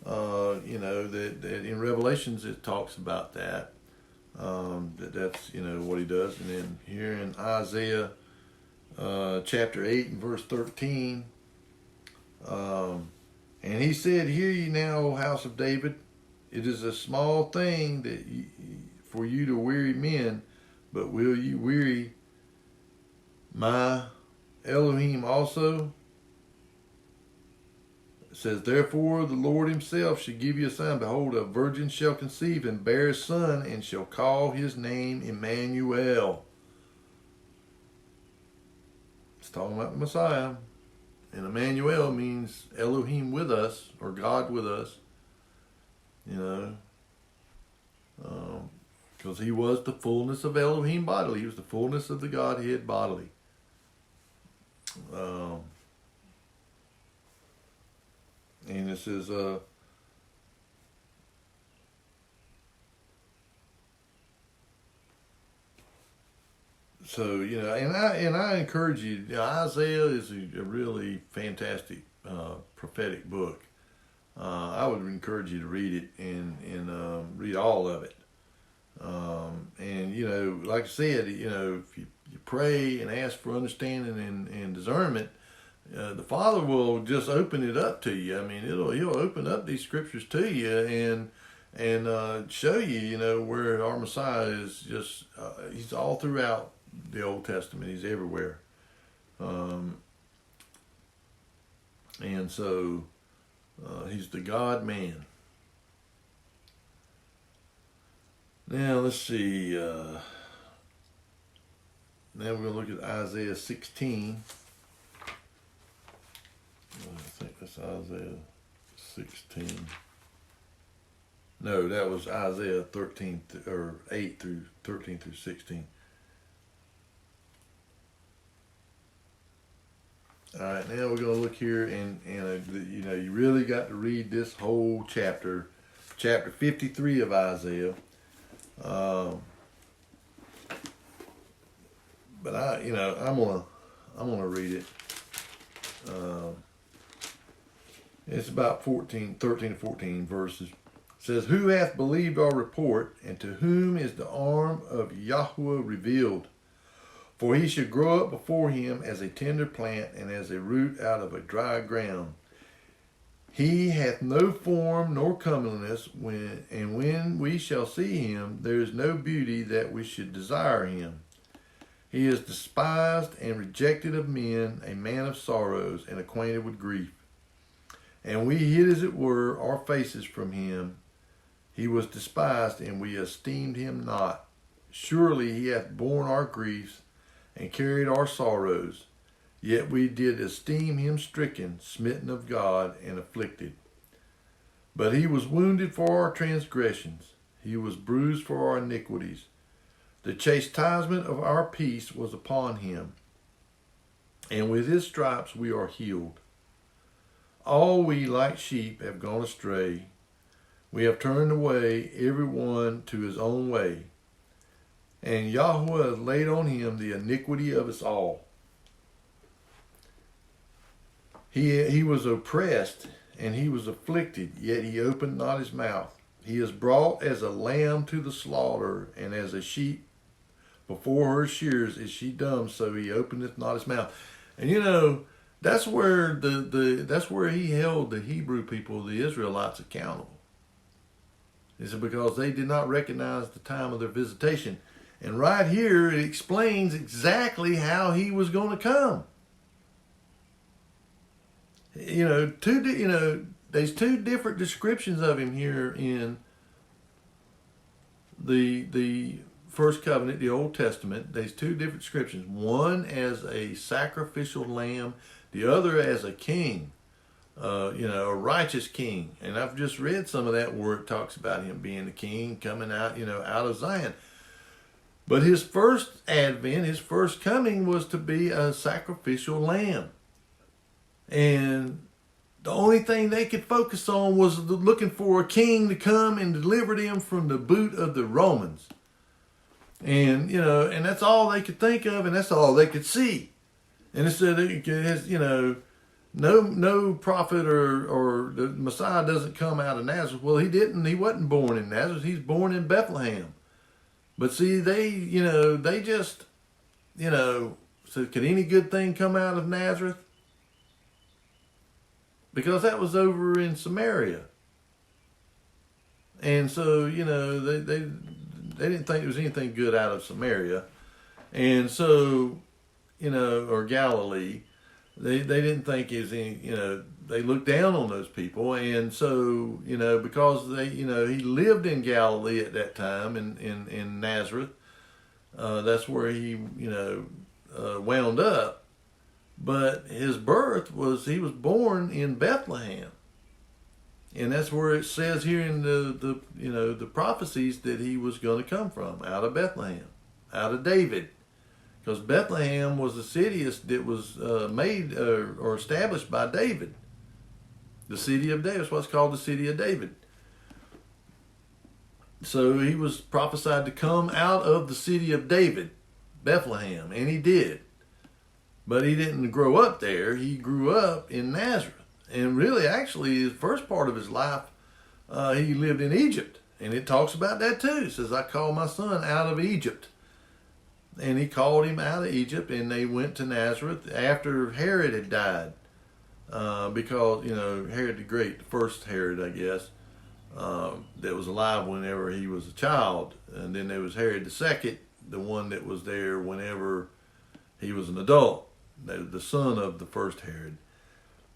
that in Revelations it talks about that. That's what he does. And then here in Isaiah chapter 8 and verse 13, and he said, "Hear ye now, O house of David, it is a small thing for you to weary men, but will you weary my Elohim also?" It says, "Therefore the Lord himself shall give you a sign. Behold, a virgin shall conceive and bear a son, and shall call his name Emmanuel." It's talking about the Messiah. And Emmanuel means Elohim with us, or God with us. Because he was the fullness of Elohim bodily. He was the fullness of the Godhead bodily. And it says, and I encourage you. Isaiah is a really fantastic prophetic book. I would encourage you to read it and read all of it. And like I said, if you pray and ask for understanding and discernment, the Father will just open it up to you. I mean, he'll open up these scriptures to you and show you, where our Messiah is just, he's all throughout the Old Testament. He's everywhere. And so he's the God-man. Now, let's see. Now we're going to look at Isaiah 16. I think that's Isaiah 16. No, that was Isaiah 13 or 8 through 13 through 16. All right, now we're going to look here, and you really got to read this whole chapter 53 of Isaiah. But I'm gonna read it. It's about 13 to 14 verses. It says, "Who hath believed our report, and to whom is the arm of Yahweh revealed? For he shall grow up before him as a tender plant, and as a root out of a dry ground. He hath no form nor comeliness, when we shall see him, there is no beauty that we should desire him. He is despised and rejected of men, a man of sorrows, and acquainted with grief. And we hid, as it were, our faces from him. He was despised, and we esteemed him not. Surely he hath borne our griefs, and carried our sorrows. Yet we did esteem him stricken, smitten of God, and afflicted. But he was wounded for our transgressions. He was bruised for our iniquities. The chastisement of our peace was upon him, and with his stripes we are healed. All we like sheep have gone astray. We have turned away every one to his own way. And Yahweh has laid on him the iniquity of us all. He was oppressed, and he was afflicted, yet he opened not his mouth. He is brought as a lamb to the slaughter, and as a sheep before her shears is she dumb, so he openeth not his mouth." And That's where that's where he held the Hebrew people, the Israelites, accountable. He said because they did not recognize the time of their visitation. And right here it explains exactly how he was going to come. There's two different descriptions of him here in the first covenant, the Old Testament. There's two different descriptions. One as a sacrificial lamb, the other as a king, a righteous king. And I've just read some of that where it talks about him being the king coming out, out of Zion. But his first advent, his first coming was to be a sacrificial lamb. And the only thing they could focus on was looking for a king to come and deliver them from the boot of the Romans. And, and that's all they could think of, and that's all they could see. And it said, no prophet or the Messiah doesn't come out of Nazareth. Well, he wasn't born in Nazareth. He's born in Bethlehem. But see, they just, said, could any good thing come out of Nazareth? Because that was over in Samaria. And so, they didn't think there was anything good out of Samaria. And so, or Galilee, they didn't think it was any, they looked down on those people. And so, because he lived in Galilee at that time in Nazareth, that's where he, wound up. But his birth he was born in Bethlehem. And that's where it says here in the prophecies that he was going to come from, out of Bethlehem, out of David. Because Bethlehem was a city that was made or established by David. The city of David. That's what's called the city of David. So he was prophesied to come out of the city of David, Bethlehem, and he did. But he didn't grow up there. He grew up in Nazareth. And really, actually, the first part of his life, he lived in Egypt. And it talks about that too. It says, I called my son out of Egypt. And he called him out of Egypt, and they went to Nazareth after Herod had died. Because, Herod the Great, the first Herod, I guess, that was alive whenever he was a child. And then there was Herod the second, the one that was there whenever he was an adult. The son of the first Herod.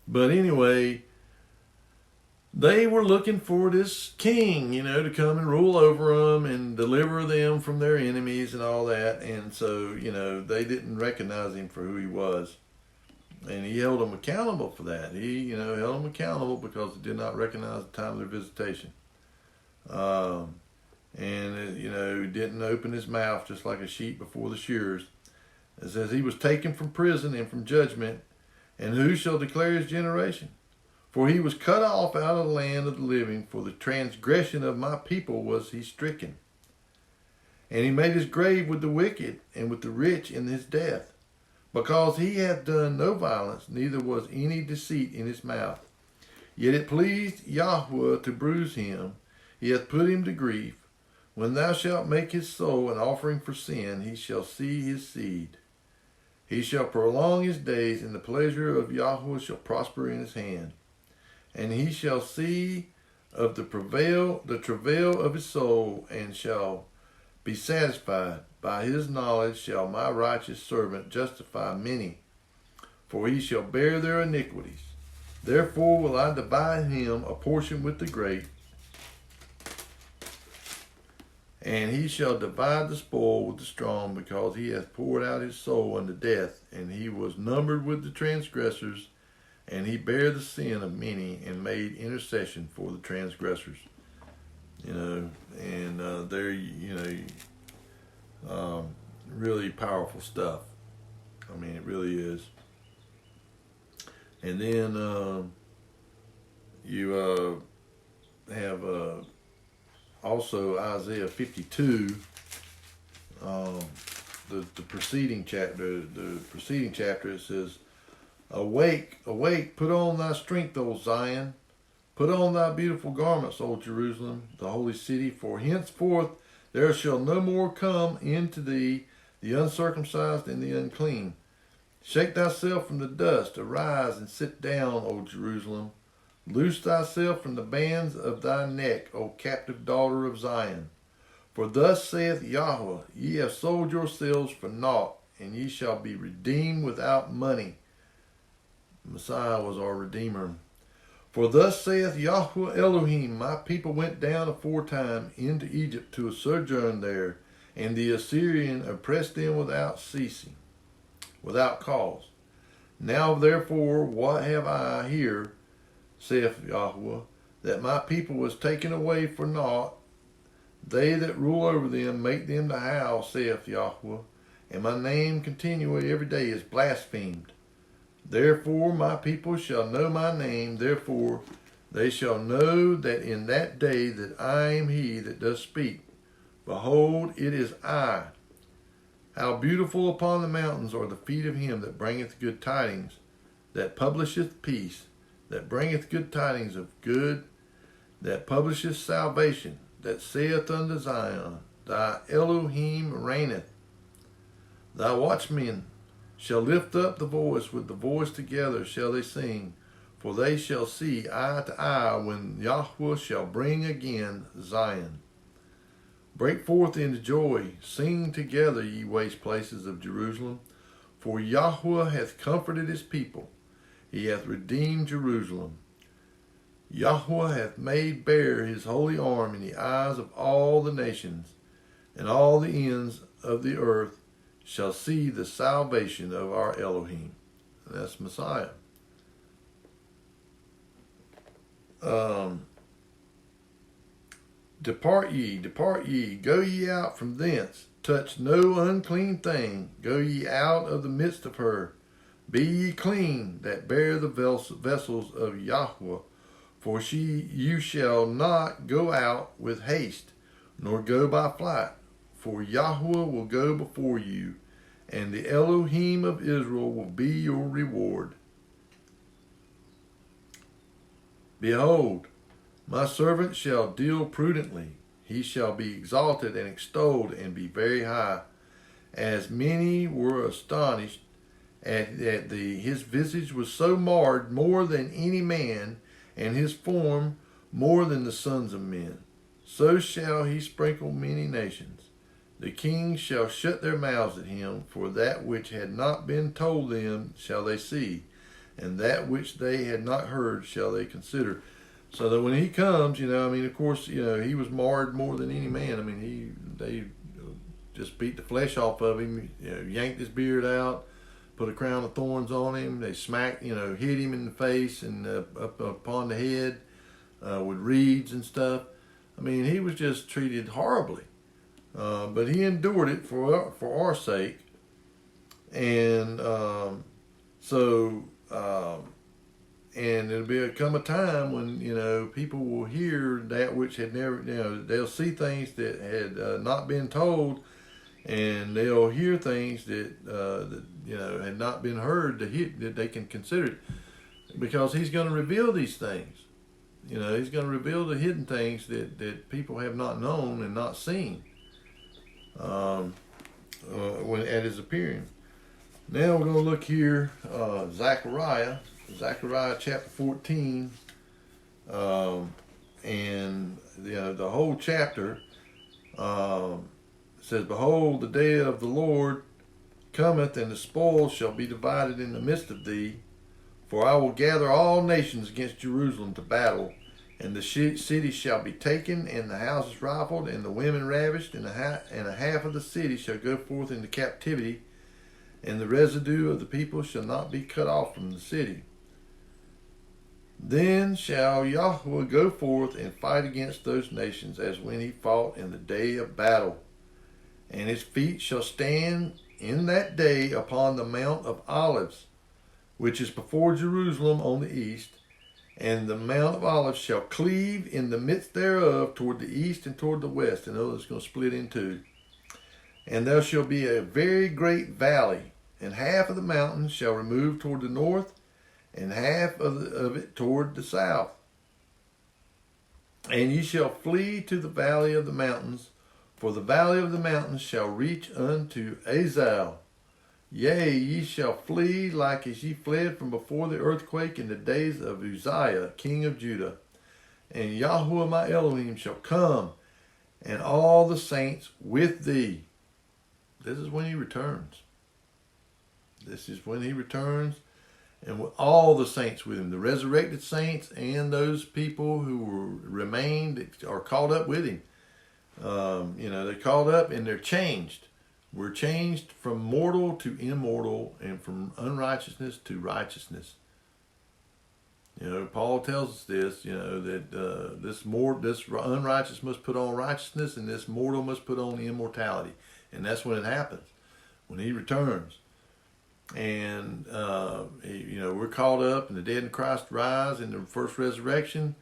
But anyway, they were looking for this king, to come and rule over them and deliver them from their enemies and all that. And so, they didn't recognize him for who he was. And he held them accountable for that. He, held them accountable because they did not recognize the time of their visitation. He didn't open his mouth just like a sheep before the shearers. It says, he was taken from prison and from judgment, and who shall declare his generation? For he was cut off out of the land of the living, for the transgression of my people was he stricken. And he made his grave with the wicked and with the rich in his death, because he hath done no violence, neither was any deceit in his mouth. Yet it pleased Yahweh to bruise him, he hath put him to grief. When thou shalt make his soul an offering for sin, he shall see his seed. He shall prolong his days, and the pleasure of Yahweh shall prosper in his hand. And he shall see of the travail of his soul, and shall be satisfied. By his knowledge shall my righteous servant justify many, for he shall bear their iniquities. Therefore will I divide him a portion with the great, and he shall divide the spoil with the strong, because he hath poured out his soul unto death, and he was numbered with the transgressors, and he bare the sin of many, and made intercession for the transgressors. Really powerful stuff. I mean, it really is. And then you have also Isaiah 52, the preceding chapter. The preceding chapter, it says, "Awake, awake! Put on thy strength, O Zion! Put on thy beautiful garments, O Jerusalem, the holy city. For henceforth there shall no more come into thee the uncircumcised and the unclean, Shake thyself from the dust, arise and sit down, O Jerusalem. Loose thyself from the bands of thy neck, O captive daughter of Zion. For thus saith Yahweh, ye have sold yourselves for naught, and ye shall be redeemed without money. Messiah was our Redeemer. For thus saith Yahweh Elohim, my people went down aforetime into Egypt to a sojourn there, and the Assyrian oppressed them without ceasing, without cause. Now therefore, what have I here, saith Yahweh, that my people was taken away for naught? They that rule over them make them to howl, saith Yahweh, and my name continually every day is blasphemed. Therefore my people shall know my name, therefore they shall know that in that day that I am he that does speak. Behold, it is I. How beautiful upon the mountains are the feet of him that bringeth good tidings, that publisheth peace, that bringeth good tidings of good, that publisheth salvation, that saith unto Zion, thy Elohim reigneth. Thy watchmen shall lift up the voice, with the voice together shall they sing, for they shall see eye to eye when Yahweh shall bring again Zion. Break forth into joy, sing together, ye waste places of Jerusalem, for Yahweh hath comforted his people, he hath redeemed Jerusalem. Yahweh hath made bare his holy arm in the eyes of all the nations, and all the ends of the earth shall see the salvation of our Elohim. And that's Messiah. Depart ye, go ye out from thence. Touch no unclean thing. Go ye out of the midst of her. Be ye clean that bear the vessels of Yahweh. For you shall not go out with haste, nor go by flight. For Yahweh will go before you, and the Elohim of Israel will be your reward. Behold, my servant shall deal prudently. He shall be exalted and extolled and be very high. As many were astonished at his visage was so marred more than any man, and his form more than the sons of men. So shall he sprinkle many nations. The kings shall shut their mouths at him, for that which had not been told them shall they see, and that which they had not heard shall they consider. So that when he comes, of course, he was marred more than any man. They just beat the flesh off of him, yanked his beard out, put a crown of thorns on him. They smacked, hit him in the face and up upon the head with reeds and stuff. He was just treated horribly. But he endured it for our sake. And and it'll come a time when, people will hear that which had never, they'll see things that had not been told, and they'll hear things that had not been heard that they can consider it, because he's going to reveal these things. He's going to reveal the hidden things that people have not known and not seen when at his appearing. Now we're going to look here, Zachariah chapter 14, and the whole chapter says, Behold, the day of the Lord cometh, and the spoil shall be divided in the midst of thee. For I will gather all nations against Jerusalem to battle, and the city shall be taken, and the houses rifled, and the women ravished, and a half of the city shall go forth into captivity, and the residue of the people shall not be cut off from the city. Then shall Yahweh go forth and fight against those nations, as when he fought in the day of battle. And his feet shall stand in that day upon the Mount of Olives, which is before Jerusalem on the east. And the Mount of Olives shall cleave in the midst thereof toward the east and toward the west. And it's going to split in two. And there shall be a very great valley, and half of the mountains shall remove toward the north, and half of it toward the south. And ye shall flee to the valley of the mountains, for the valley of the mountains shall reach unto Azal. Yea, ye shall flee like as ye fled from before the earthquake in the days of Uzziah, king of Judah. And Yahuwah my Elohim shall come, and all the saints with thee. This is when he returns. This is when he returns, and with all the saints with him, the resurrected saints and those people who remained are caught up with him. They're caught up and they're changed. We're changed from mortal to immortal, and from unrighteousness to righteousness. Paul tells us this. That this unrighteous must put on righteousness, and this mortal must put on immortality, and that's when it happens, when he returns. And we're caught up, and the dead in Christ rise in the first resurrection.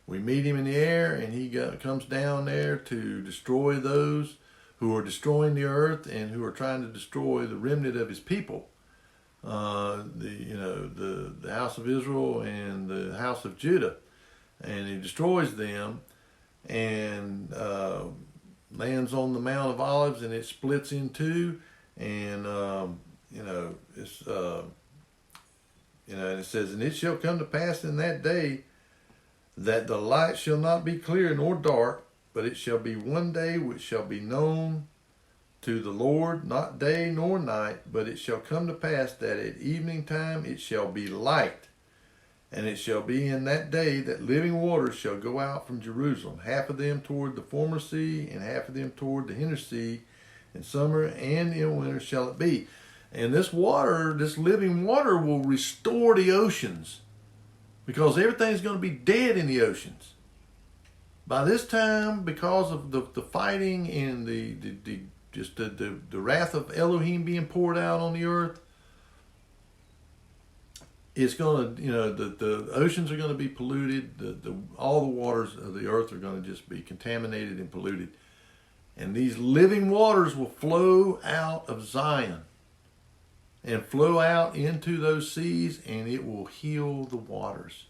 We meet him in the air, and he comes down there to destroy those who are destroying the earth and who are trying to destroy the remnant of his people, the house of Israel and the house of Judah, and he destroys them and lands on the Mount of Olives, and it splits in two, and and it says, and it shall come to pass in that day that the light shall not be clear nor dark, but it shall be one day which shall be known to the Lord, not day nor night, but it shall come to pass that at evening time it shall be light. And it shall be in that day that living waters shall go out from Jerusalem, half of them toward the former sea, and half of them toward the inner sea. In summer and in winter shall it be. And this water, this living water, will restore the oceans, because everything's going to be dead in the oceans. By this time, because of the fighting and the wrath of Elohim being poured out on the earth, it's going to, the oceans are going to be polluted. All the waters of the earth are going to just be contaminated and polluted. And these living waters will flow out of Zion and flow out into those seas, and it will heal the waters.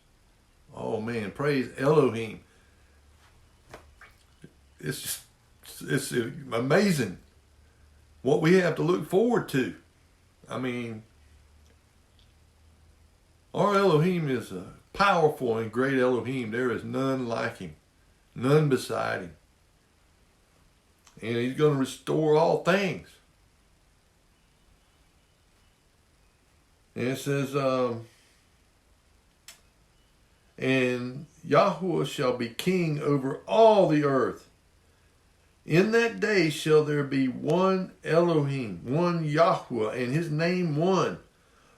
Oh man, praise Elohim. It's amazing what we have to look forward to. I mean, our Elohim is a powerful and great Elohim. There is none like him, none beside him. And he's going to restore all things. And it says, and Yahuwah shall be king over all the earth. In that day shall there be one Elohim, one Yahuwah, and his name one.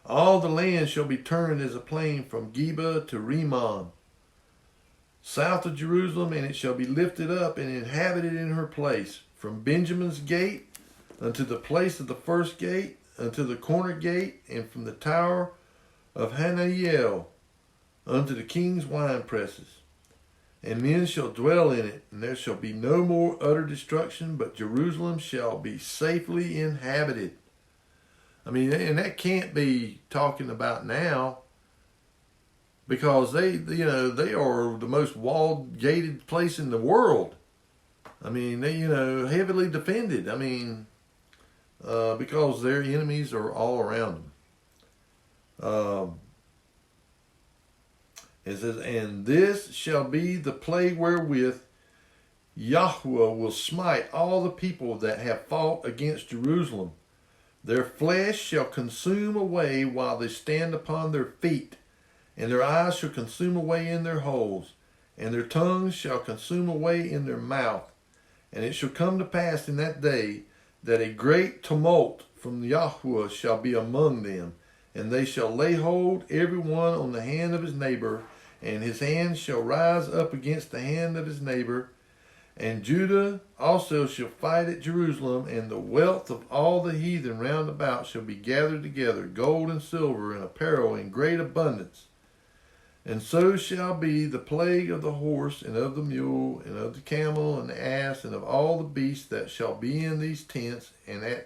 All the land shall be turned as a plain from Geba to Rimmon, south of Jerusalem, and it shall be lifted up and inhabited in her place, from Benjamin's gate unto the place of the first gate, unto the corner gate, and from the tower of Hananiel unto the king's wine presses. And men shall dwell in it, and there shall be no more utter destruction, but Jerusalem shall be safely inhabited. I mean, and that can't be talking about now, because they are the most walled, gated place in the world. I mean, they, heavily defended. I mean, because their enemies are all around them. It says, and this shall be the plague wherewith Yahuwah will smite all the people that have fought against Jerusalem. Their flesh shall consume away while they stand upon their feet, and their eyes shall consume away in their holes, and their tongues shall consume away in their mouth. And it shall come to pass in that day that a great tumult from Yahuwah shall be among them, and they shall lay hold every one on the hand of his neighbor, and his hand shall rise up against the hand of his neighbor. And Judah also shall fight at Jerusalem, and the wealth of all the heathen round about shall be gathered together, gold and silver and apparel in great abundance. And so shall be the plague of the horse, and of the mule, and of the camel, and the ass, and of all the beasts that shall be in these tents, and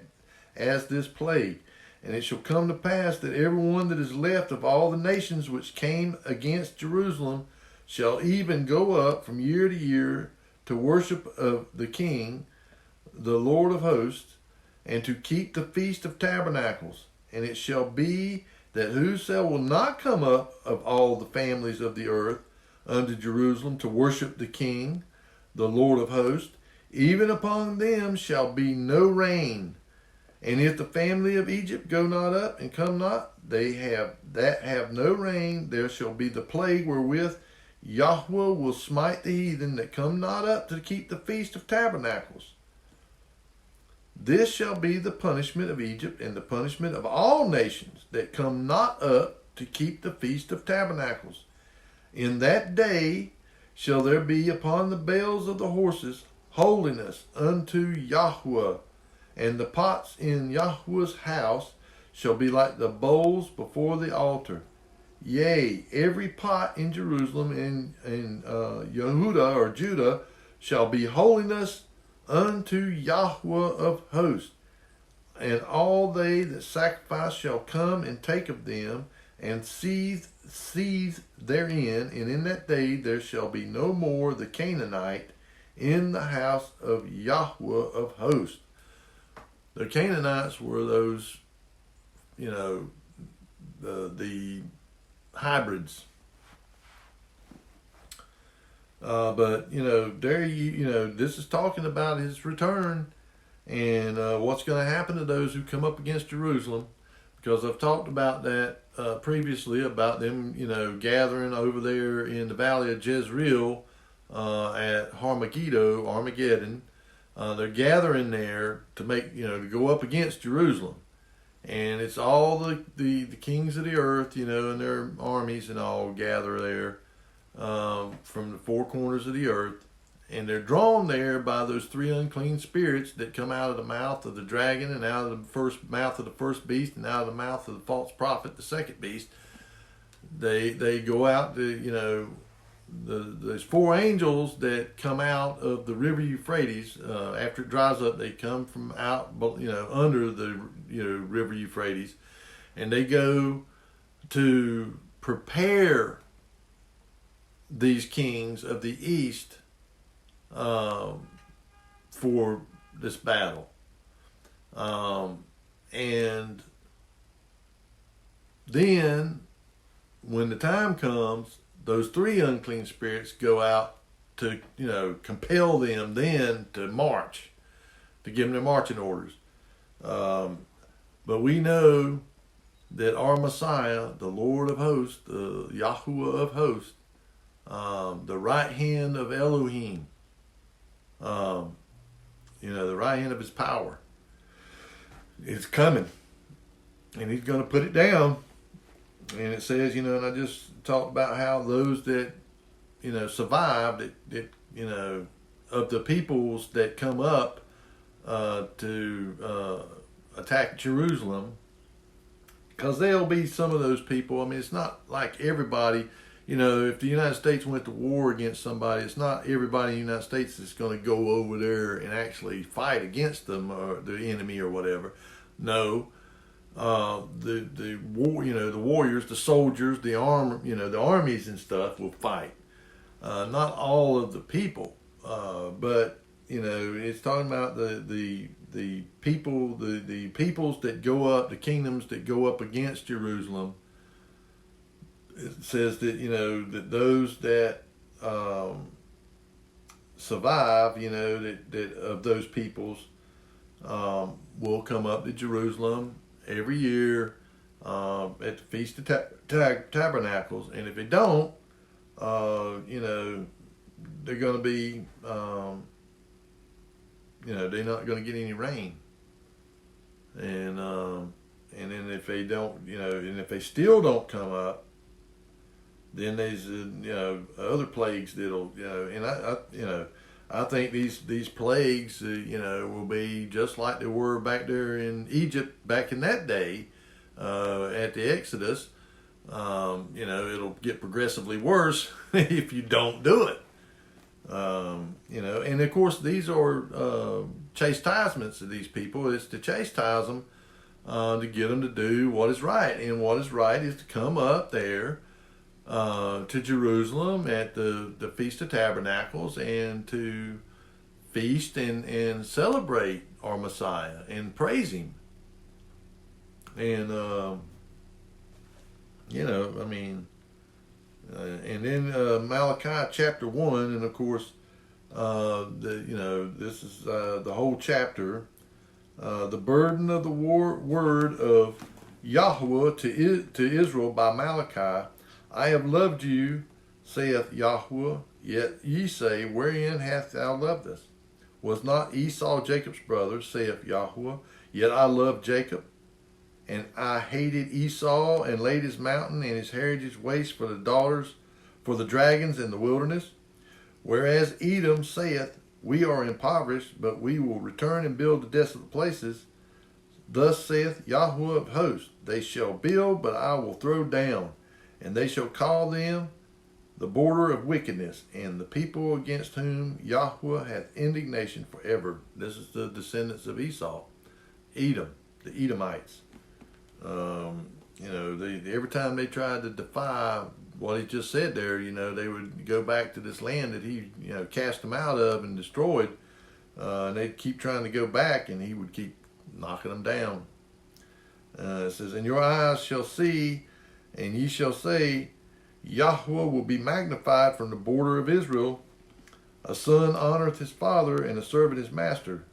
as this plague. And it shall come to pass that every one that is left of all the nations which came against Jerusalem shall even go up from year to year to worship of the King, the Lord of hosts, and to keep the Feast of Tabernacles. And it shall be that whoso will not come up of all the families of the earth unto Jerusalem to worship the King, the Lord of hosts, even upon them shall be no rain. And if the family of Egypt go not up and come not, they have no rain, there shall be the plague wherewith Yahweh will smite the heathen that come not up to keep the Feast of Tabernacles. This shall be the punishment of Egypt and the punishment of all nations that come not up to keep the Feast of Tabernacles. In that day shall there be upon the bells of the horses holiness unto Yahweh, and the pots in Yahweh's house shall be like the bowls before the altar. Yea, every pot in Jerusalem and in Yehuda or Judah shall be holiness unto Yahweh of hosts. And all they that sacrifice shall come and take of them and seethe therein. And in that day there shall be no more the Canaanite in the house of Yahweh of hosts. The Canaanites were those, the hybrids. But this is talking about his return and what's going to happen to those who come up against Jerusalem, because I've talked about that previously, about them, gathering over there in the valley of Jezreel at Armageddon. They're gathering there to make, to go up against Jerusalem. And it's all the kings of the earth, and their armies and all gather there from the four corners of the earth. And they're drawn there by those three unclean spirits that come out of the mouth of the dragon, and out of the mouth of the first beast, and out of the mouth of the false prophet, the second beast. They go out to, there's four angels that come out of the river Euphrates. After it dries up, they come from out, under the river Euphrates, and they go to prepare these kings of the east for this battle. And then when the time comes, those three unclean spirits go out to, compel them then to march, to give them their marching orders. But we know that our Messiah, the Lord of hosts, the Yahuwah of hosts, the right hand of Elohim, the right hand of his power, is coming. And he's going to put it down. And it says, and I just talked about how those that, survived, that of the peoples that come up to attack Jerusalem, because there'll be some of those people. I mean, it's not like everybody, if the United States went to war against somebody, it's not everybody in the United States that's going to go over there and actually fight against them or the enemy or whatever. No. The war, the warriors, the soldiers, the armies and stuff will fight. Not all of the people, but it's talking about the people, the peoples that go up, the kingdoms that go up against Jerusalem. It says that that those that survive, that of those peoples will come up to Jerusalem every year at the Feast of Tabernacles. And if they don't, they're going to be, they're not going to get any rain. And then if they don't, and if they still don't come up, then there's, other plagues that'll, and I think these plagues, will be just like they were back there in Egypt back in that day, at the Exodus. It'll get progressively worse if you don't do it. And of course these are chastisements of these people. It's to chastise them, to get them to do what is right. And what is right is to come up there to Jerusalem at the Feast of Tabernacles and to feast and celebrate our Messiah and praise him. And, and then Malachi chapter 1, and of course, this is the whole chapter. The burden of the word of Yahweh to Israel by Malachi. I have loved you, saith Yahweh, yet ye say, wherein hast thou loved us? Was not Esau Jacob's brother, saith Yahweh, yet I loved Jacob, and I hated Esau, and laid his mountain and his heritage waste for the dragons in the wilderness? Whereas Edom saith, we are impoverished, but we will return and build the desolate places. Thus saith Yahweh of hosts, they shall build, but I will throw down, and they shall call them the border of wickedness, and the people against whom Yahweh hath indignation forever. This is the descendants of Esau, Edom, the Edomites. Every time they tried to defy what he just said there, they would go back to this land that he, cast them out of and destroyed. And they'd keep trying to go back, and he would keep knocking them down. It says, and your eyes shall see, and ye shall say, Yahweh will be magnified from the border of Israel. A son honoreth his father, and a servant his master.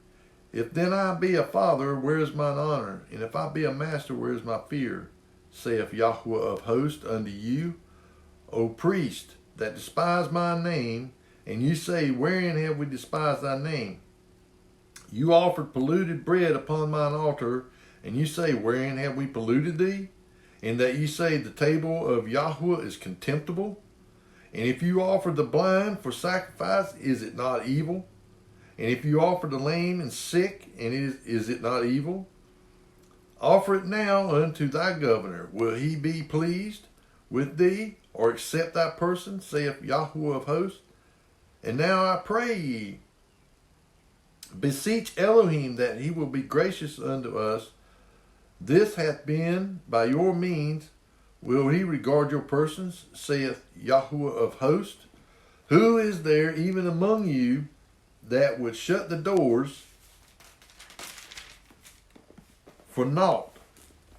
If then I be a father, where is mine honor? And if I be a master, where is my fear? Saith Yahweh of hosts unto you, O priest, that despise my name, and you say, wherein have we despised thy name? You offered polluted bread upon mine altar, and you say, wherein have we polluted thee? And that you say, the table of Yahweh is contemptible? And if you offer the blind for sacrifice, is it not evil? And if you offer the lame and sick, and is it not evil? Offer it now unto thy governor. Will he be pleased with thee, or accept thy person, saith Yahweh of hosts? And now I pray ye, beseech Elohim that he will be gracious unto us. This hath been by your means. Will he regard your persons, saith Yahweh of hosts? Who is there even among you that would shut the doors for naught?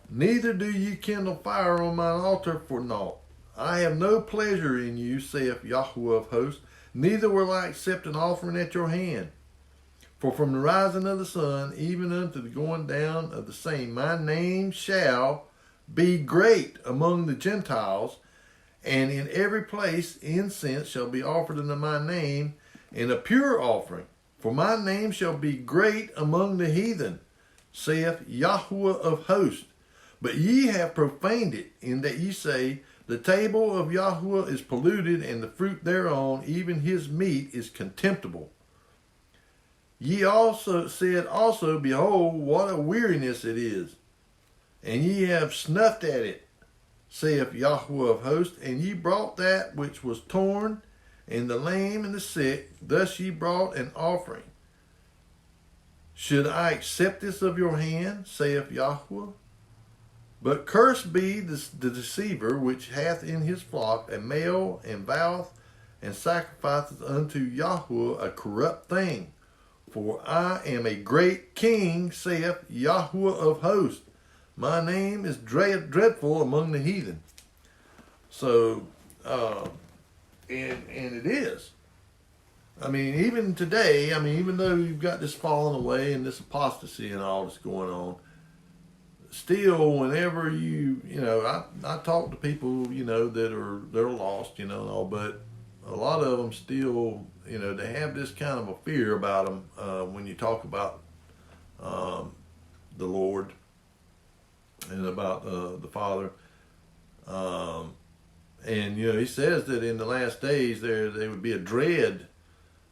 Neither do ye kindle fire on mine altar for naught. I have no pleasure in you, saith Yahweh of hosts, neither will I accept an offering at your hand. For from the rising of the sun, even unto the going down of the same, my name shall be great among the Gentiles, and in every place incense shall be offered unto my name, and a pure offering. For my name shall be great among the heathen, saith Yahweh of hosts. But ye have profaned it, in that ye say, the table of Yahweh is polluted, and the fruit thereon, even his meat, is contemptible. Ye also said also, behold, what a weariness it is. And ye have snuffed at it, saith Yahweh of hosts, and ye brought that which was torn, and the lame and the sick, thus ye brought an offering. Should I accept this of your hand, saith Yahweh? But cursed be the deceiver which hath in his flock a male, and voweth and sacrificeth unto Yahweh a corrupt thing. For I am a great king, saith Yahweh of hosts. My name is dreadful among the heathen. So, and it is. I mean, even today, even though you've got this falling away and this apostasy and all that's going on, still, whenever I talk to people, that are lost, and all, but a lot of them still, they have this kind of a fear about them when you talk about the Lord and about the Father. And he says that in the last days there would be a dread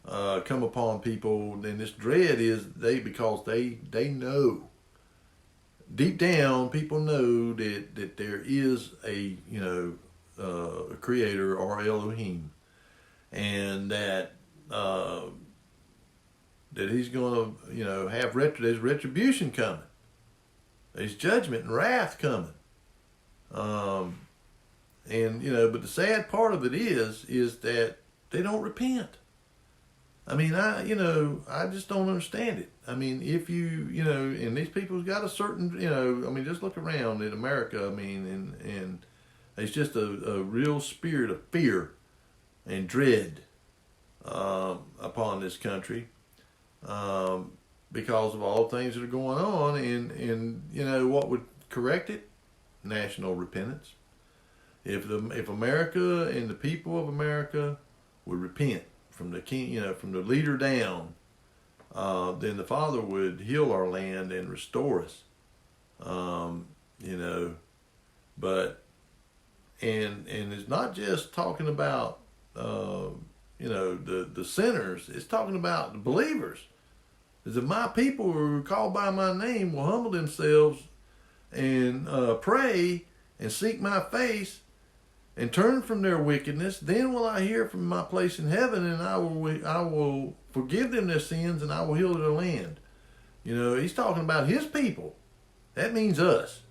come upon people, and this dread is because they know. Deep down, people know that there is a creator, or Elohim, and that he's going to have there's retribution coming, there's judgment and wrath coming, but the sad part of it is that they don't repent. I just don't understand it. I mean, if and these people's got a certain, I mean, just look around at America. I mean, and it's just a real spirit of fear and dread upon this country because of all the things that are going on. And what would correct it? National repentance. If America and the people of America would repent from the king, from the leader down, then the Father would heal our land and restore us. But it's not just talking about the sinners. It's talking about the believers. Is if my people who are called by my name will humble themselves and pray and seek my face and turn from their wickedness, then will I hear from my place in heaven, and I will forgive them their sins, and I will heal their land. He's talking about his people. That means us.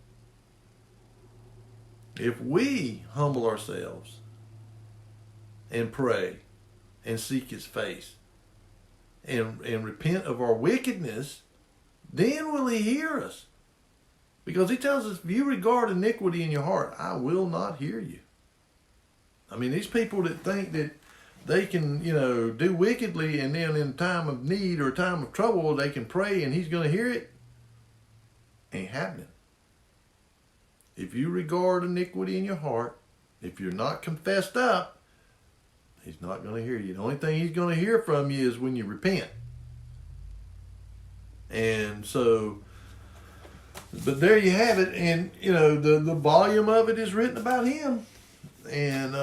If we humble ourselves and pray and seek his face and repent of our wickedness, then will he hear us. Because he tells us, if you regard iniquity in your heart, I will not hear you. I mean, these people that think that they can, do wickedly, and then in time of need or time of trouble, they can pray and he's going to hear it, ain't happening. If you regard iniquity in your heart, if you're not confessed up, he's not going to hear you. The only thing he's going to hear from you is when you repent. And so, but there you have it. And, the volume of it is written about him. And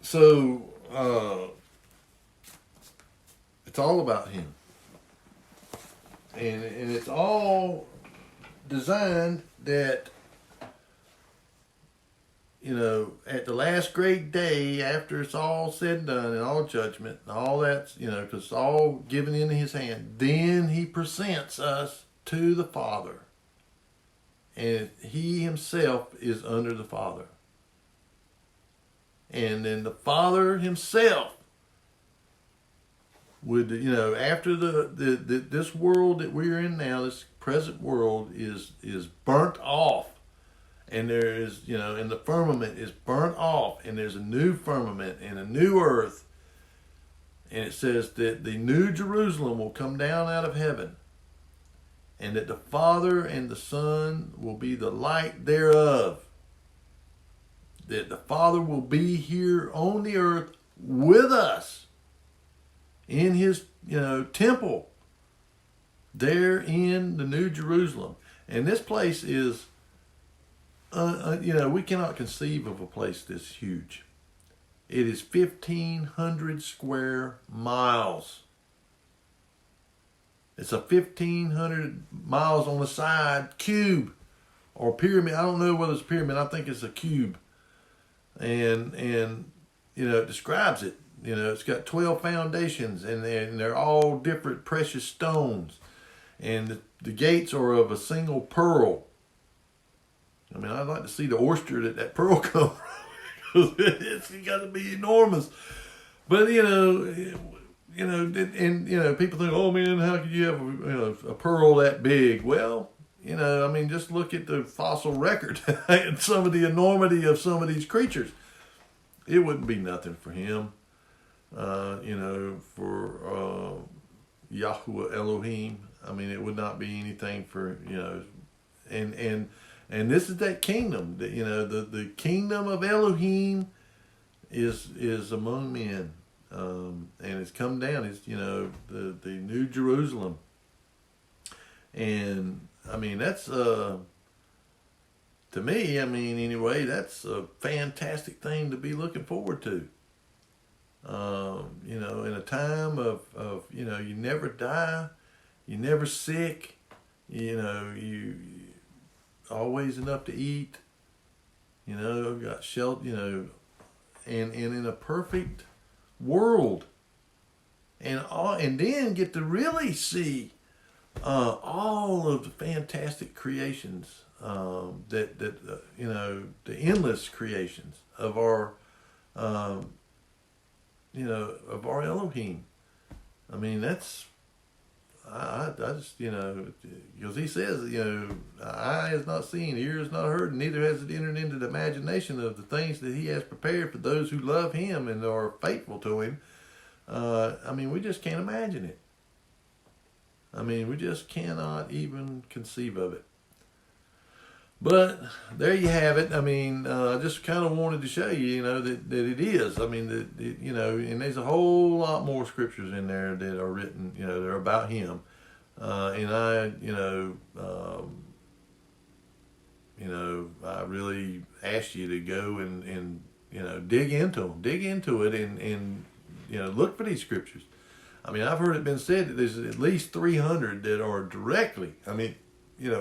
it's all about him. And it's all designed that, at the last great day, after it's all said and done and all judgment and all that's, because it's all given into his hand, then he presents us to the Father. And he himself is under the Father. And then the Father himself would, after this world that we're in now, this present world is burnt off. And there is, and the firmament is burnt off. And there's a new firmament and a new earth. And it says that the new Jerusalem will come down out of heaven. And that the Father and the Son will be the light thereof. That the Father will be here on the earth with us in his, temple there in the New Jerusalem. And this place is, we cannot conceive of a place this huge. It is 1,500 square miles. It's a 1,500 miles on the side cube or pyramid. I don't know whether it's a pyramid. I think it's a cube. And it describes it. It's got 12 foundations, and they're all different precious stones. And the gates are of a single pearl. I mean, I'd like to see the oyster that pearl comes from. It's got to be enormous. But, people think, oh man, how could you have a pearl that big? Well, just look at the fossil record and some of the enormity of some of these creatures. It wouldn't be nothing for him, for Yahuwah Elohim. I mean, it would not be anything for, and this is that kingdom that, the kingdom of Elohim is among men. And it's come down. It's the New Jerusalem, and I mean that's to me. I mean anyway, that's a fantastic thing to be looking forward to. In a time of you never die, you never sick, you always enough to eat, got shelter, and in a perfect world, and then get to really see all of the fantastic creations the endless creations of our of our Elohim, I mean, that's, I just, because he says, eye has not seen, ear has not heard, neither has it entered into the imagination of the things that he has prepared for those who love him and are faithful to him. I mean, we just can't imagine it. I mean, we just cannot even conceive of it. But there you have it. I mean, I just kind of wanted to show you, that it is. I mean, and there's a whole lot more scriptures in there that are written, they're about him. And I really ask you to go and dig into them, dig into it, and look for these scriptures. I mean, I've heard it been said that there's at least 300 that are directly,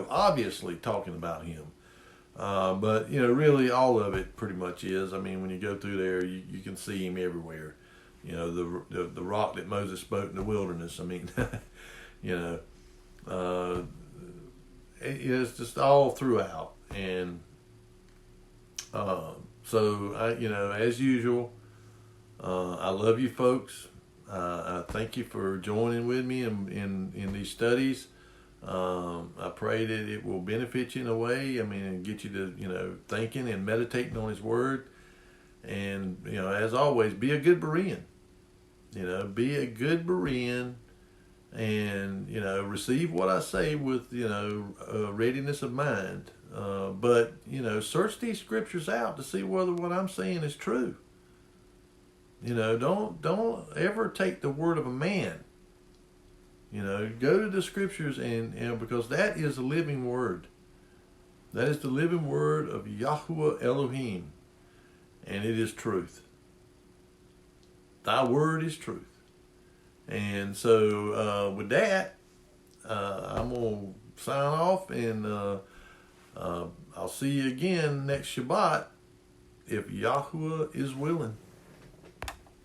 obviously talking about him. But really all of it pretty much is. I mean, when you go through there, you can see him everywhere. The rock that Moses spoke in the wilderness. I mean, it's just all throughout. And so as usual, I love you folks. I thank you for joining with me in these studies. I pray that it will benefit you in a way. I mean, and get you to, thinking and meditating on his word. And, as always, be a good Berean. Be a good Berean and, receive what I say with, readiness of mind. But, search these scriptures out to see whether what I'm saying is true. Don't ever take the word of a man. Go to the scriptures and because that is the living word. That is the living word of Yahuwah Elohim. And it is truth. Thy word is truth. And so with that, I'm going to sign off and I'll see you again next Shabbat if Yahuwah is willing.